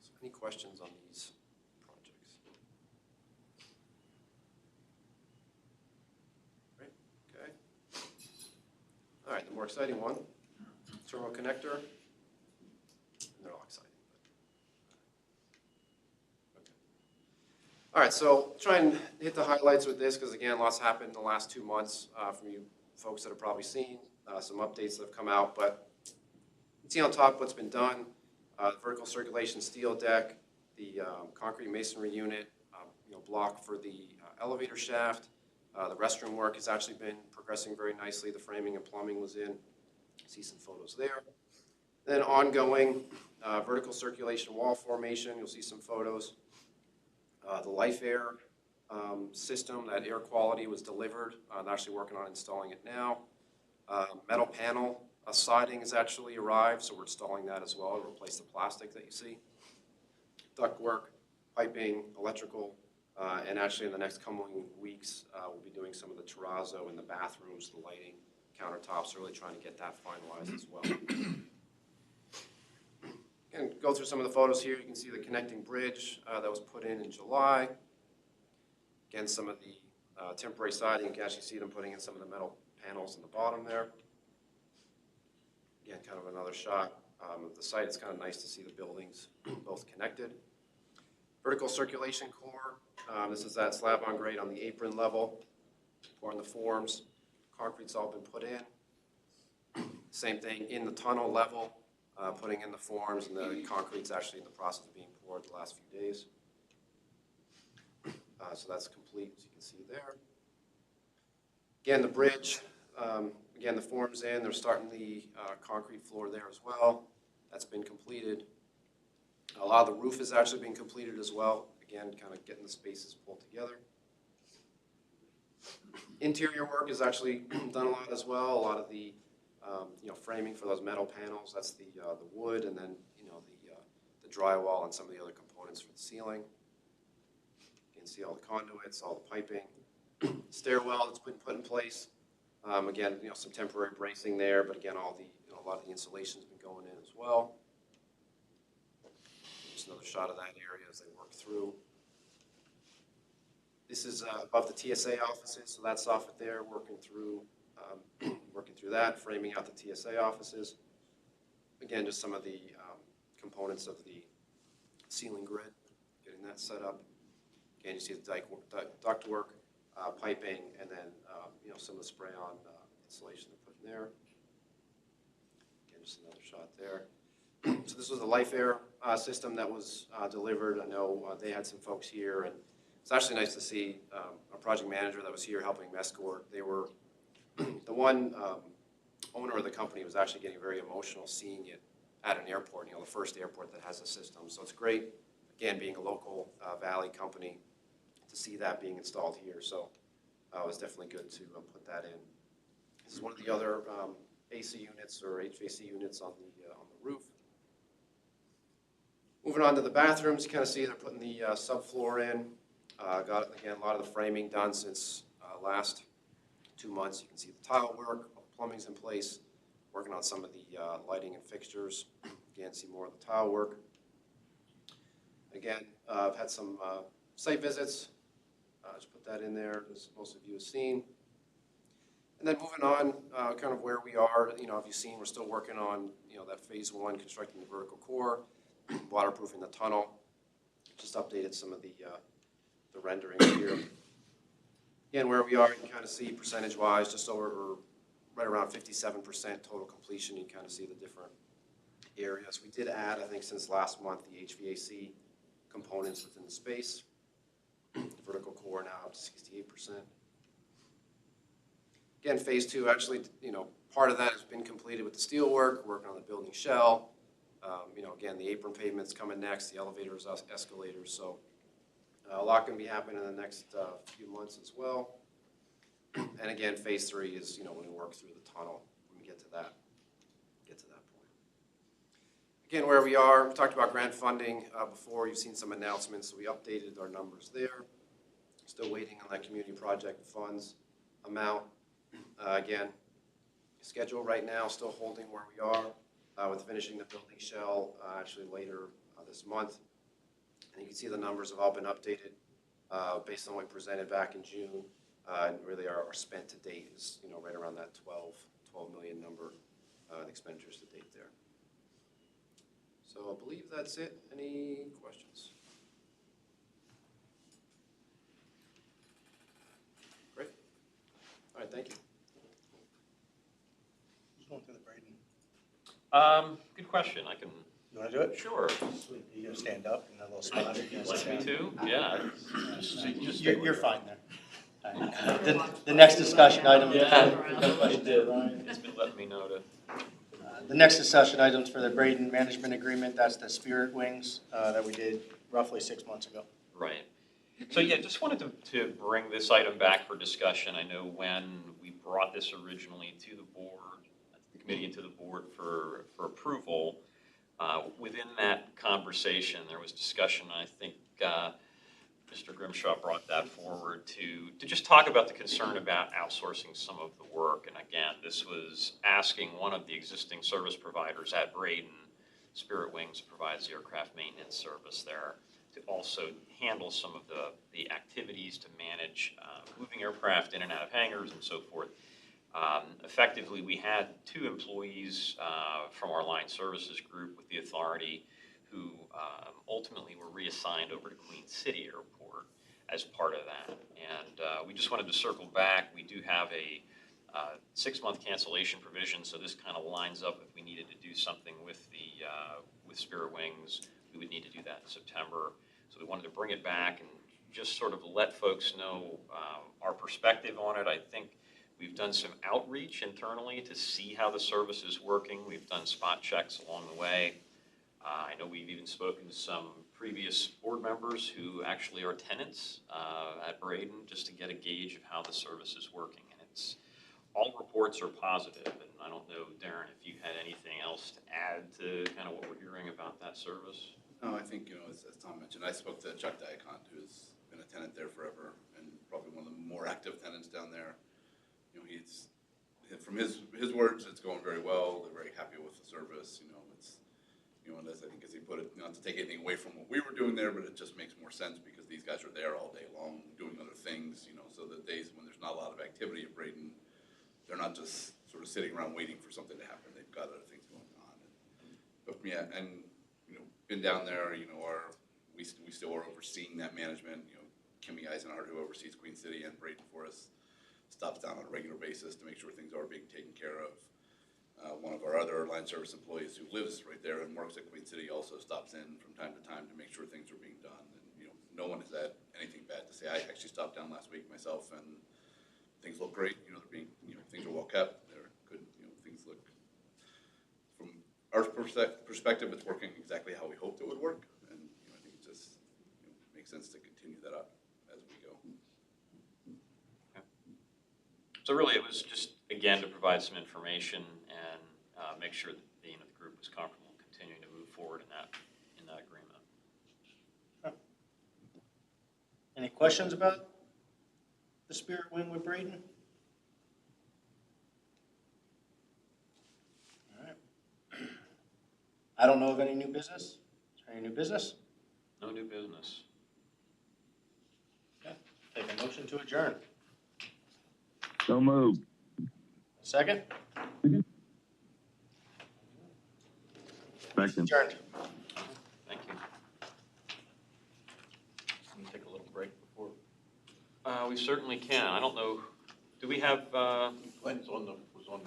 So any questions on these projects? Great, okay. All right, the more exciting one. terminal connector. And they're all exciting. Okay. All right, so try and hit the highlights with this because again, lots happened in the last 2 months from you folks that have probably seen some updates that have come out. But you can see on top what's been done: the vertical circulation steel deck, the concrete masonry unit, block for the elevator shaft. The restroom work has actually been progressing very nicely. The framing and plumbing was in. See some photos there. Then ongoing vertical circulation wall formation. You'll see some photos. The Life Air system, that air quality was delivered. I'm actually working on installing it now. Metal panel siding has actually arrived, so we're installing that as well to replace the plastic that you see. Duct work, piping, electrical, and actually in the next coming weeks, we'll be doing some of the terrazzo in the bathrooms, the lighting, countertops, really trying to get that finalized as well. And go through some of the photos here. You can see the connecting bridge that was put in July. Again, some of the temporary siding, you can actually see them putting in some of the metal panels in the bottom there. Again, kind of another shot of the site. It's kind of nice to see the buildings both connected. Vertical circulation core. This is that slab on grade on the apron level, pouring the forms. Concrete's all been put in. Same thing in the tunnel level, putting in the forms, and the concrete's actually in the process of being poured the last few days. So that's complete, as you can see there. Again, the bridge, again, the form's in. They're starting the concrete floor there as well. That's been completed. A lot of the roof has actually been completed as well. Again, kind of getting the spaces pulled together. Interior work is actually done a lot as well. A lot of the framing for those metal panels, that's the wood, and then the drywall and some of the other components for the ceiling. You can see all the conduits, all the piping, stairwell that's been put in place. Again, some temporary bracing there, but again, all the a lot of the insulation's been going in as well. Just another shot of that area as they work through. This is above the TSA offices, so that's off it there, working through that, framing out the TSA offices. Again, just some of the components of the ceiling grid, getting that set up. Again, you see the duct work, piping, and then some of the spray-on insulation they're putting there. Again, just another shot there. So this was the Life Air system that was delivered. I know they had some folks here, and it's actually nice to see a project manager that was here helping them escort. They were the one owner of the company was actually getting very emotional seeing it at an airport. The first airport that has a system. So it's great, again, being a local Valley company, to see that being installed here. So it was definitely good to put that in. This is one of the other AC units or HVAC units on the roof. Moving on to the bathrooms, you kind of see they're putting the subfloor in. Got, again, a lot of the framing done since last 2 months. You can see the tile work, all the plumbing's in place. Working on some of the lighting and fixtures. Again, see more of the tile work. Again, I've had some site visits. Just put that in there, as most of you have seen. And then moving on, kind of where we are, if you've seen, we're still working on, that phase 1, constructing the vertical core, waterproofing the tunnel. Just updated some of the renderings here. Again, where we are, you can kind of see percentage-wise, just over, right around 57% total completion. You can kind of see the different areas. We did add, I think, since last month, the HVAC components within the space. The vertical core now up to 68%. Again, phase 2, actually, part of that has been completed with the steel work, working on the building shell. Again, the apron pavement's coming next, the elevators, escalators. So a lot can be happening in the next few months as well. And again, phase 3 is, when we work through the tunnel, when we get to that point. Again, where we are, we talked about grant funding before. You've seen some announcements, so we updated our numbers there. Still waiting on that community project funds amount. Again, schedule right now, still holding where we are with finishing the building shell actually later this month. And you can see the numbers have all been updated based on what we presented back in June. And really our spent to date is right around that 12 million number the expenditures to date there. So I believe that's it. Any questions? Great. All right, thank you. Who's going through the Braden? Good question. I can, You wanna do it? sure. You gonna stand up in a little spot? If you'd like me to, yeah. You're fine there. All right. The next discussion item. Yeah, it did. It's been letting me know to. The next discussion items for the Braden Management Agreement, that's the Spirit Wings that we did roughly 6 months ago. Right. So yeah, just wanted to bring this item back for discussion. I know when we brought this originally to the board, the committee and to the board for approval, within that conversation, there was discussion, I think Mr. Grimshaw brought that forward to just talk about the concern about outsourcing some of the work. And again, this was asking one of the existing service providers at Braden, Spirit Wings provides the aircraft maintenance service there, to also handle some of the activities to manage moving aircraft in and out of hangars and so forth. Effectively, we had 2 employees from our line services group with the authority who ultimately were reassigned over to Queen City Airport as part of that. And we just wanted to circle back. We do have a 6-month cancellation provision, so this kind of lines up if we needed to do something with with Spirit Wings, we would need to do that in September. So we wanted to bring it back and just sort of let folks know our perspective on it. I think we've done some outreach internally to see how the service is working. We've done spot checks along the way. I know we've even spoken to some previous board members who actually are tenants at Braden, just to get a gauge of how the service is working. And all reports are positive. And I don't know, Darren, if you had anything else to add to kind of what we're hearing about that service? No, I think, as Tom mentioned, I spoke to Chuck Diacon, who's been a tenant there forever and probably one of the more active tenants down there. He's, from his words, it's going very well. They're very happy with the service. And as I think as he put it, not to take anything away from what we were doing there, but it just makes more sense because these guys are there all day long doing other things, so the days when there's not a lot of activity at Braden, they're not just sort of sitting around waiting for something to happen. They've got other things going on. But yeah, and, been down there, we still are overseeing that management. Kimmy Eisenhardt, who oversees Queen City and Braden for us, stops down on a regular basis to make sure things are being taken care of. One of our other line service employees who lives right there and works at Queen City also stops in from time to time to make sure things are being done. And, no one has had anything bad to say. I actually stopped down last week myself and things look great. They're being, things are well kept. They're good. Things look, from our perspective, it's working exactly how we hoped it would work. And, I think it just makes sense to continue that up as we go. Okay. So really, it was just, again, to provide some information and make sure that the group was comfortable continuing to move forward in that agreement. Okay. Any questions about the Spirit Wing with Braden? All right. I don't know of any new business. Is there any new business? No new business. Okay. Take a motion to adjourn. So moved. Second? Second. Adjourned. Thank you. Can we take a little break before? We certainly can. I don't know, do we have, Glenn's was on.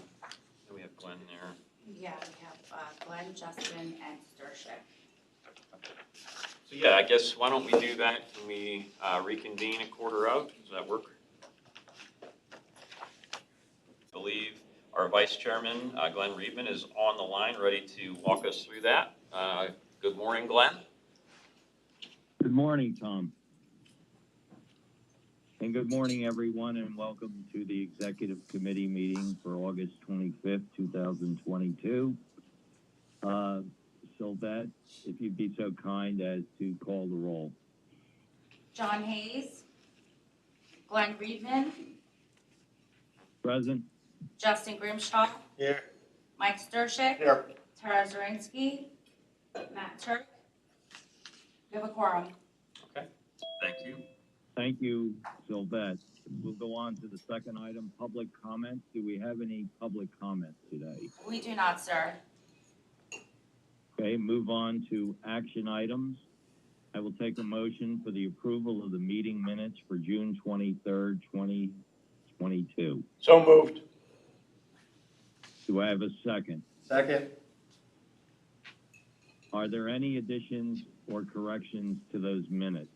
do we have Glenn there? Yeah, we have Glenn, Justin, and Sturshik. So yeah, I guess, why don't we do that? Can we reconvene at 1:15? Does that work? I believe our Vice Chairman, Glenn Reedman, is on the line, ready to walk us through that. Good morning, Glenn. Good morning, Tom. And good morning, everyone, and welcome to the Executive Committee meeting for August 25th, 2022. Sylvette, if you'd be so kind as to call the roll. John Hayes, Glenn Reedman, Present? Justin Grimshaw, Here. Mike Sturshik, Here. Tara Zirinsky, Matt Turk. We have a quorum. Okay, thank you. Thank you, Sylvette. We'll go on to the second item, public comments. Do we have any public comments today? We do not, sir. Okay, move on to action items. I will take a motion for the approval of the meeting minutes for June 23rd, 2022. So moved. Do I have a second? Second. Are there any additions or corrections to those minutes?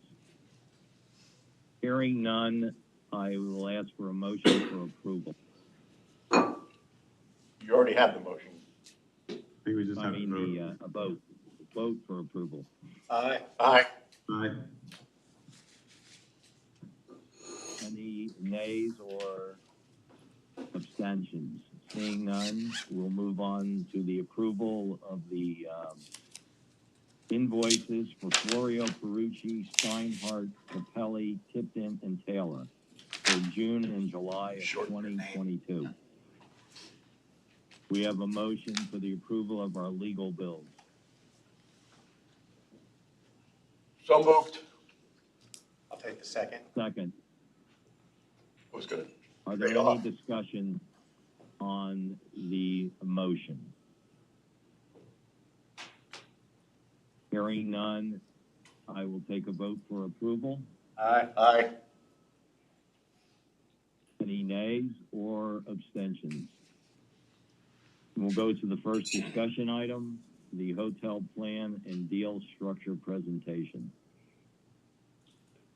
Hearing none, I will ask for a motion for approval. You already have the motion. I think we just I have to mean, vote. a vote for approval. Aye. Aye. Aye. Any nays or abstentions? Seeing none, we'll move on to the approval of the invoices for Florio, Perucci, Steinhardt, Capelli, Tipton, and Taylor for June and July of 2022. We have a motion for the approval of our legal bills. So moved. I'll take the second. Second, Who's good? are there Read any off. discussion on the motion? Hearing none, I will take a vote for approval. Aye. Aye. Any nays or abstentions? We'll go to the first discussion item, the hotel plan and deal structure presentation.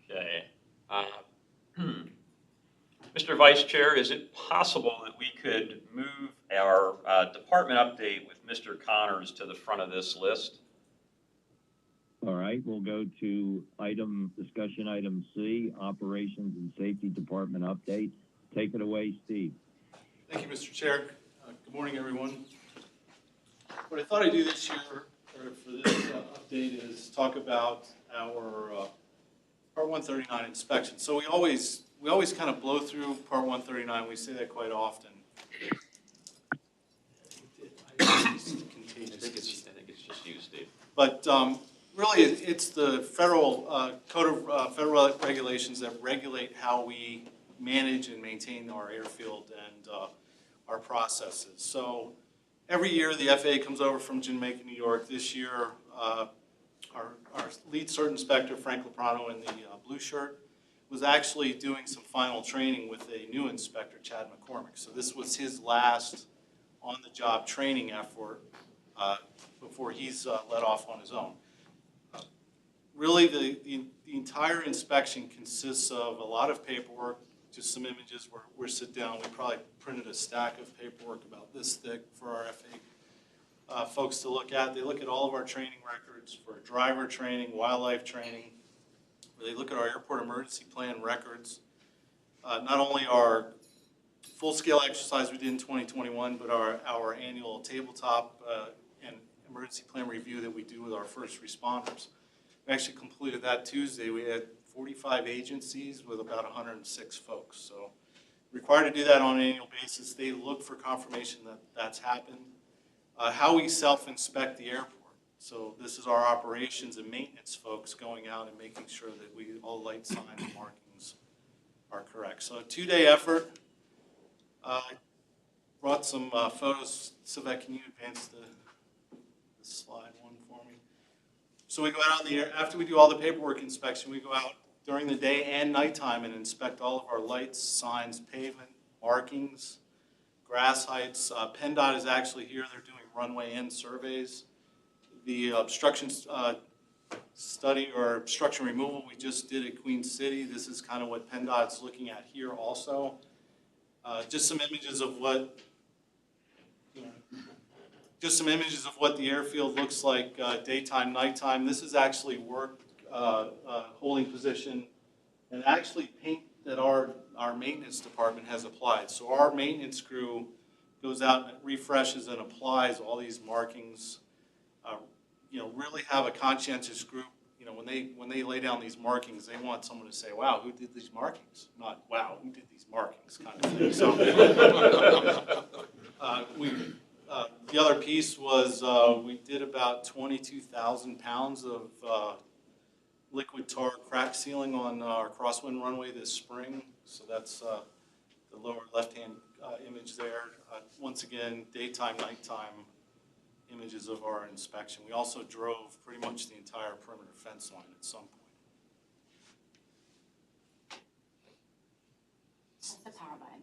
Okay. Mr. Vice Chair, is it possible that we could move our department update with Mr. Connors to the front of this list? All right, we'll go to discussion item C, Operations and Safety Department update. Take it away, Steve. Thank you, Mr. Chair. Good morning, everyone. What I thought I'd do this year, or for this update, is talk about our Part 139 inspection. So we always kind of blow through Part 139. We say that quite often. I think it's just you, Steve. But really, it's the federal code of federal regulations that regulate how we manage and maintain our airfield and our processes. So every year, the FAA comes over from Jamaica, New York. This year, our lead cert inspector, Frank Leprano, in the blue shirt, was actually doing some final training with a new inspector, Chad McCormick. So this was his last on-the-job training effort before he's let off on his own. Really, the entire inspection consists of a lot of paperwork, just some images. We're sit down. We probably printed a stack of paperwork about this thick for our FAA folks to look at. They look at all of our training records for driver training, wildlife training. They look at our airport emergency plan records. Not only our full-scale exercise we did in 2021, but our annual tabletop and emergency plan review that we do with our first responders. We actually completed that Tuesday. We had 45 agencies with about 106 folks. So required to do that on an annual basis. They look for confirmation that that's happened. How we self-inspect the airport. So this is our operations and maintenance folks going out and making sure that all light signs and markings are correct. So a 2-day effort. Brought some photos. Sylvette, can you advance the slide one for me? So we go out in the air, after we do all the paperwork inspection, we go out during the day and nighttime and inspect all of our lights, signs, pavement, markings, grass heights. PennDOT is actually here. They're doing runway end surveys. The obstruction study or obstruction removal we just did at Queen City. This is kind of what PennDOT's looking at here also. Just some images of what the airfield looks like daytime, nighttime. This is actually work holding position and actually paint that our maintenance department has applied. So our maintenance crew goes out and refreshes and applies all these markings. Really have a conscientious group. When they lay down these markings, they want someone to say, "Wow, who did these markings?" Not "Wow, who did these markings?" kind of thing. So the other piece was we did about 22,000 pounds of liquid tar crack sealing on our crosswind runway this spring. So that's the lower left-hand image there. Once again, daytime, nighttime images of our inspection. We also drove pretty much the entire perimeter fence line at some point. That's the power button.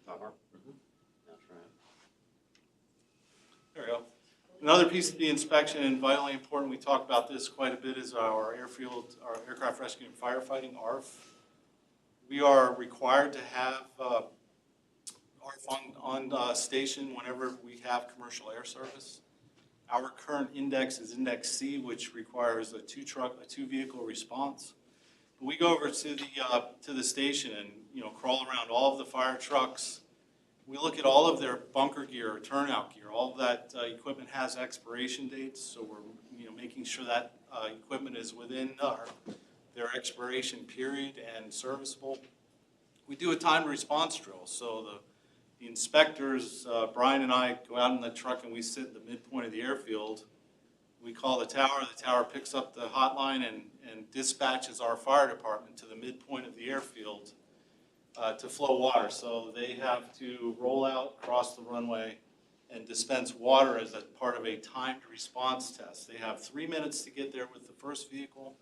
That's right. There we go. Another piece of the inspection, and vitally important, we talk about this quite a bit, is our airfield, our aircraft rescue and firefighting, ARF. We are required to have ARF on station whenever we have commercial air service. Our current index is Index C, which requires a two vehicle response. But we go over to the station and crawl around all of the fire trucks. We look at all of their bunker gear, turnout gear. All of that equipment has expiration dates, so we're making sure that equipment is within their expiration period and serviceable. We do a timed response drill, so the inspectors, Brian and I, go out in the truck and we sit at the midpoint of the airfield. We call the tower picks up the hotline and dispatches our fire department to the midpoint of the airfield to flow water. So they have to roll out, cross the runway, and dispense water as a part of a timed response test. They have 3 minutes to get there with the first vehicle,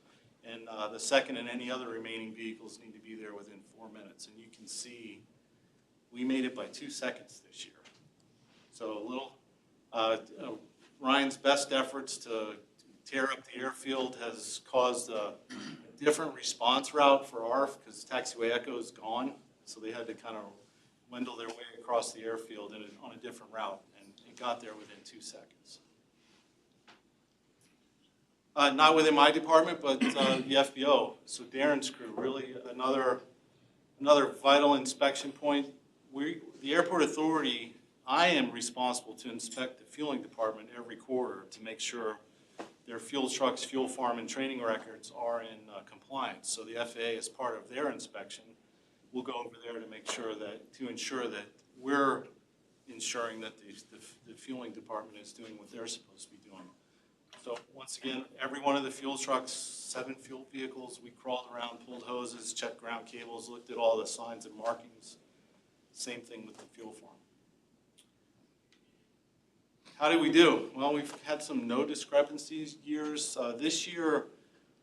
and the second and any other remaining vehicles need to be there within 4 minutes. And you can see we made it by 2 seconds this year. So a little, Ryan's best efforts to tear up the airfield has caused a different response route for ARF because taxiway echo is gone. So they had to kind of wendle their way across the airfield on a different route, and it got there within 2 seconds. Not within my department, but the FBO. So Darren's crew, really another vital inspection point. The airport authority, I am responsible to inspect the fueling department every quarter to make sure their fuel trucks, fuel farm, and training records are in compliance. So the FAA, as part of their inspection, will go over there to ensure that we're ensuring that the fueling department is doing what they're supposed to be doing. So once again, every one of the fuel trucks, 7 fuel vehicles, we crawled around, pulled hoses, checked ground cables, looked at all the signs and markings. Same thing with the fuel farm. How did we do? Well, we've had some no discrepancies years. This year,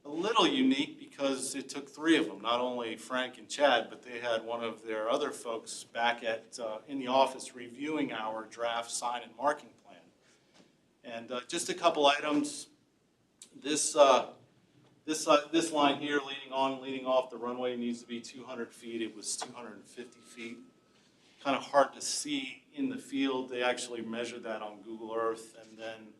a little unique because it took 3 of them, not only Frank and Chad, but they had one of their other folks back in the office reviewing our draft sign and marking plan. And just a couple items. This line here leading off the runway needs to be 200 feet. It was 250 feet. Kind of hard to see in the field. They actually measured that on Google Earth, and then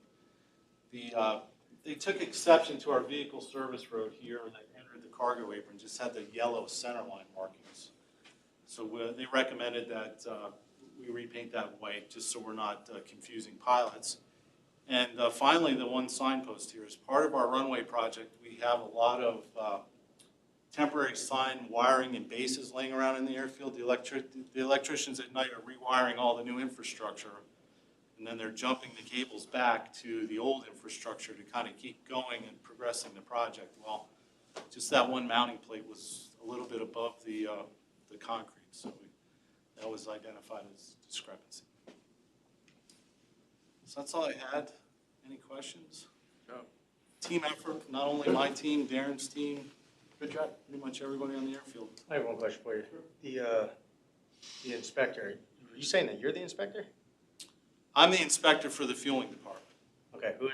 they took exception to our vehicle service road here that entered the cargo apron, just had the yellow center line markings. So they recommended that we repaint that white just so we're not confusing pilots. And finally, the one signpost here. As part of our runway project, we have a lot of temporary sign wiring and bases laying around in the airfield. The electricians at night are rewiring all the new infrastructure, and then they're jumping the cables back to the old infrastructure to kind of keep going and progressing the project. Well, just that one mounting plate was a little bit above the concrete, so that was identified as discrepancy. So that's all I had. Any questions? No. Team effort, not only my team, Darren's team, good job, pretty much everybody on the airfield. I have one question for you. The inspector, are you saying that you're the inspector? I'm the inspector for the fueling department. Okay, Who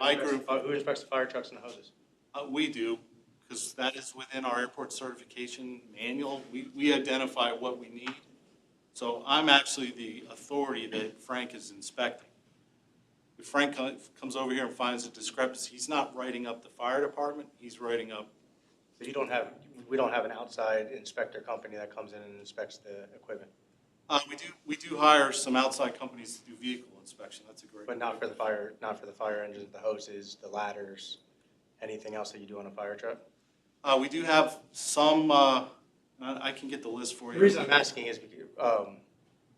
inspects the fire trucks and the hoses? We do, because that is within our airport certification manual. We identify what we need. So I'm actually the authority that Frank is inspecting. If Frank comes over here and finds a discrepancy, he's not writing up the fire department, he's writing up. So we don't have an outside inspector company that comes in and inspects the equipment? We do hire some outside companies to do vehicle inspection. That's a great. But not for the fire engines, the hoses, the ladders, anything else that you do on a fire truck? We do have some. I can get the list for you. The reason I'm asking is because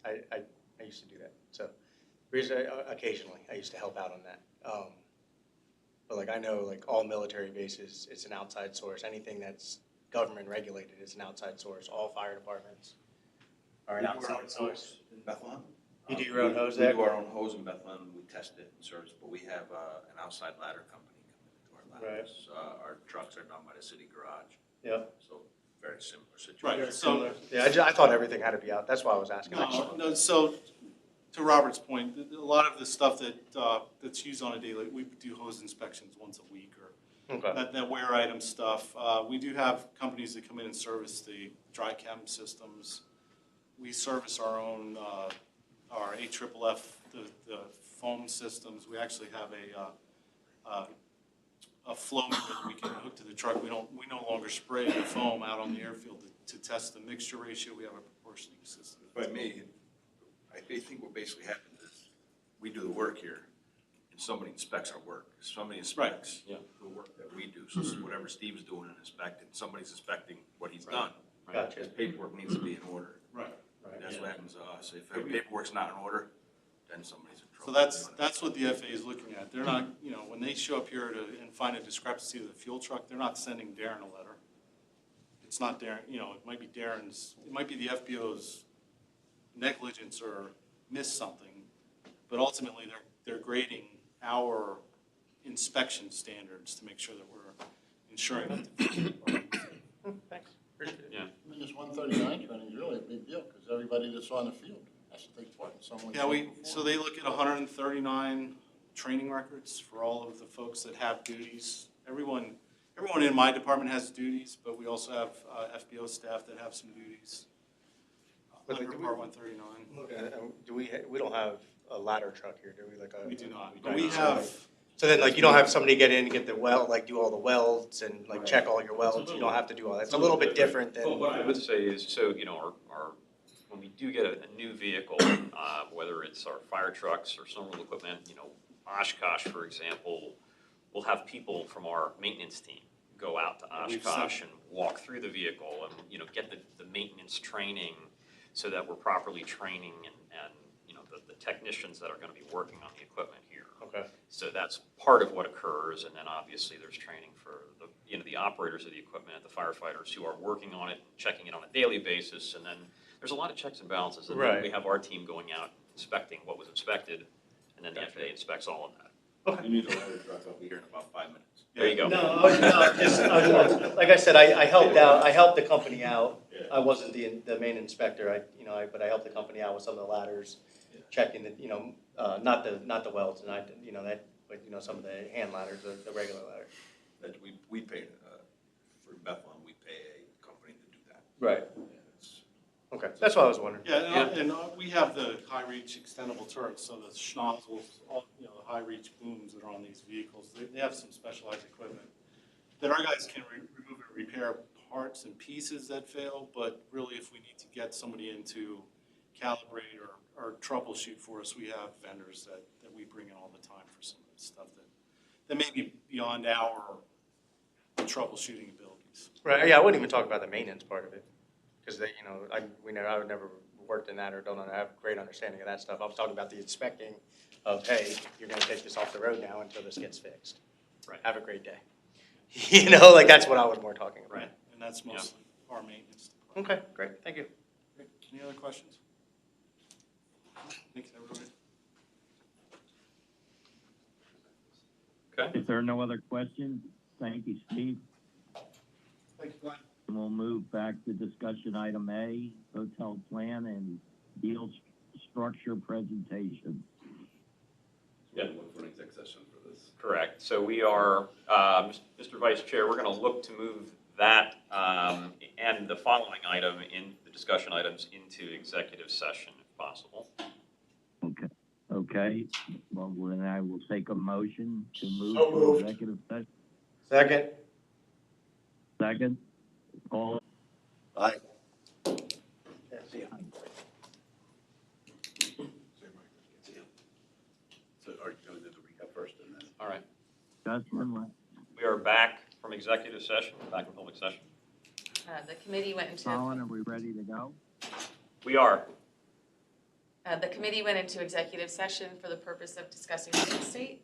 I used to do that. So occasionally I used to help out on that. but like I know like all military bases, it's an outside source. Anything that's government regulated is an outside source. All fire departments are an outside source. In Bethlehem? You do your own hose We there? do our own hose in Bethlehem, we test it and service, but we have an outside ladder company come into our ladders. Our trucks are done by the city garage, Yeah. so very similar situation. Right, so, Yeah, I thought everything had to be out. That's why I was asking. no, so to Robert's point, a lot of the stuff that, that's used on a daily, we do hose inspections once a week or Okay. that wear item stuff. We do have companies that come in and service the dry chem systems. We service our own, our AFFF, the foam systems. We actually have a flow that we can hook to the truck. We no longer spray the foam out on the airfield to test the mixture ratio. We have a proportioning system. By me, I think what basically happens is, we do the work here, and somebody inspects our work. Somebody inspects the work that we do. So whatever Steve's doing and inspecting, somebody's inspecting what he's done. Gotcha. His paperwork needs to be in order. Right. That's what happens to us. If the paperwork's not in order, then somebody's in So trouble. that's what the FAA is looking at. They're not, when they show up here and find a discrepancy with a fuel truck, they're not sending Darren a letter. It's not Darren, it might be Darren's, it might be the FBO's negligence or miss something, but ultimately they're grading our inspection standards to make sure that we're ensuring that the Thanks. Yeah. I mean, this 139 training is really a big deal, because everybody that's on the field has to take part in some way. Yeah, shape, or so form. they look at 139 training records for all of the folks that have duties. Everyone in my department has duties, but we also have FBO staff that have some duties But under do we- Part 139. Do we don't have a ladder truck here, do we? Like a. We do not, don't. but we have, So then, like, you don't have somebody get in and get the weld, like, do all the welds and like check all your welds. You don't have to do all that. It's a little bit different than. Well, what I would say is, so, our when we do get a new vehicle, whether it's our fire trucks or some real equipment, Oshkosh, for example, we'll have people from our maintenance team go out to Oshkosh and walk through the vehicle and, get the maintenance training so that we're properly training and the technicians that are gonna be working on the equipment here. Okay. So that's part of what occurs, and then obviously there's training for the operators of the equipment, the firefighters who are working on it, checking it on a daily basis, and then there's a lot of checks and balances. And then Right. we have our team going out inspecting what was inspected, and then the FAA inspects all of that. You need a ladder truck, I'll be here in about 5 minutes. There you go. No, like I said, I helped the company out. I wasn't the main inspector, but I helped the company out with some of the ladders, checking the, not the welds, and but some of the hand ladders, the regular ladders. That we pay, for Bethlehem, we pay a company to do that. Right. Yeah, it's- Okay, that's what I was wondering. yeah, and we have the high-reach extendable turrets, so the schnozzles, all, the high-reach booms that are on these vehicles, they have some specialized equipment that our guys can remove and repair parts and pieces that fail, but really if we need to get somebody in to calibrate or troubleshoot for us, we have vendors that we bring in all the time for some of the stuff that may be beyond our troubleshooting abilities. Right, yeah, I wouldn't even talk about the maintenance part of it, because I would never worked in that or don't have a great understanding of that stuff. I was talking about the inspecting of, hey, you're gonna take this off the road now until this gets fixed. Right. Have a great day. That's what I was more talking about. Right, and that's mostly our maintenance. Okay, great, thank you. Great. Any other questions? Thanks, everybody. Okay. If there are no other questions, thank you, Steve. Thank you, Glenn. We'll move back to discussion item A, hotel plan and deal structure presentation. Yeah, look for an exec session for this. Correct. So we are, Mr. Vice Chair, we're going to look to move that and the following item in the discussion items into executive session if possible. Okay, well, then I will take a motion to move So to moved. executive session. Second? Second, all, Aye. So are you going to do the recap first and then? All right. Justin, We are back from executive session, back in public session. The committee went into. Colin, are we ready to go? We are. The committee went into executive session for the purpose of discussing real estate.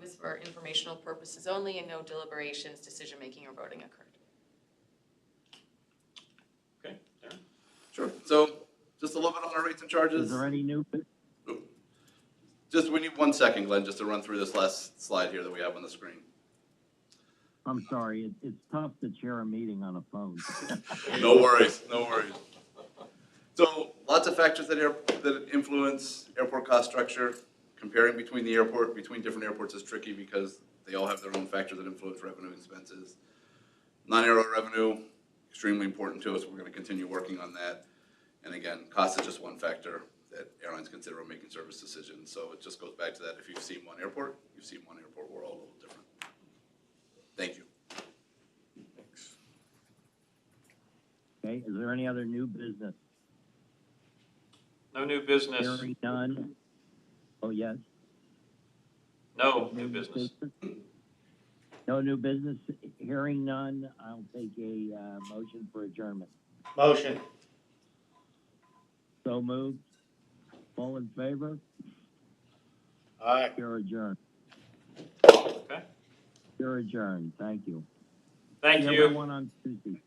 was for informational purposes only and no deliberations, decision-making, or voting occurred. Okay, Darren? Sure. So just a little bit on our rates and charges. Is there any new, Just, we need 1 second, Glenn, just to run through this last slide here that we have on the screen. I'm sorry, it's tough to chair a meeting on a phone. No worries, no worries. So lots of factors that influence airport cost structure. Comparing between different airports is tricky because they all have their own factors that influence revenue and expenses. Non-aero revenue, extremely important to us. We're going to continue working on that. And again, cost is just one factor that airlines consider when making service decisions. So it just goes back to that. If you've seen one airport, you've seen one airport. We're all a little different. Thank you. Thanks. Okay, is there any other new business? No new business. Hearing none. Oh, yes. No new business. No new business. Hearing none, I'll take a motion for adjournment. Motion. So moved. All in favor? Aye. You're adjourned. Okay. You're adjourned. Thank you. Thank See you. everyone on Tuesday.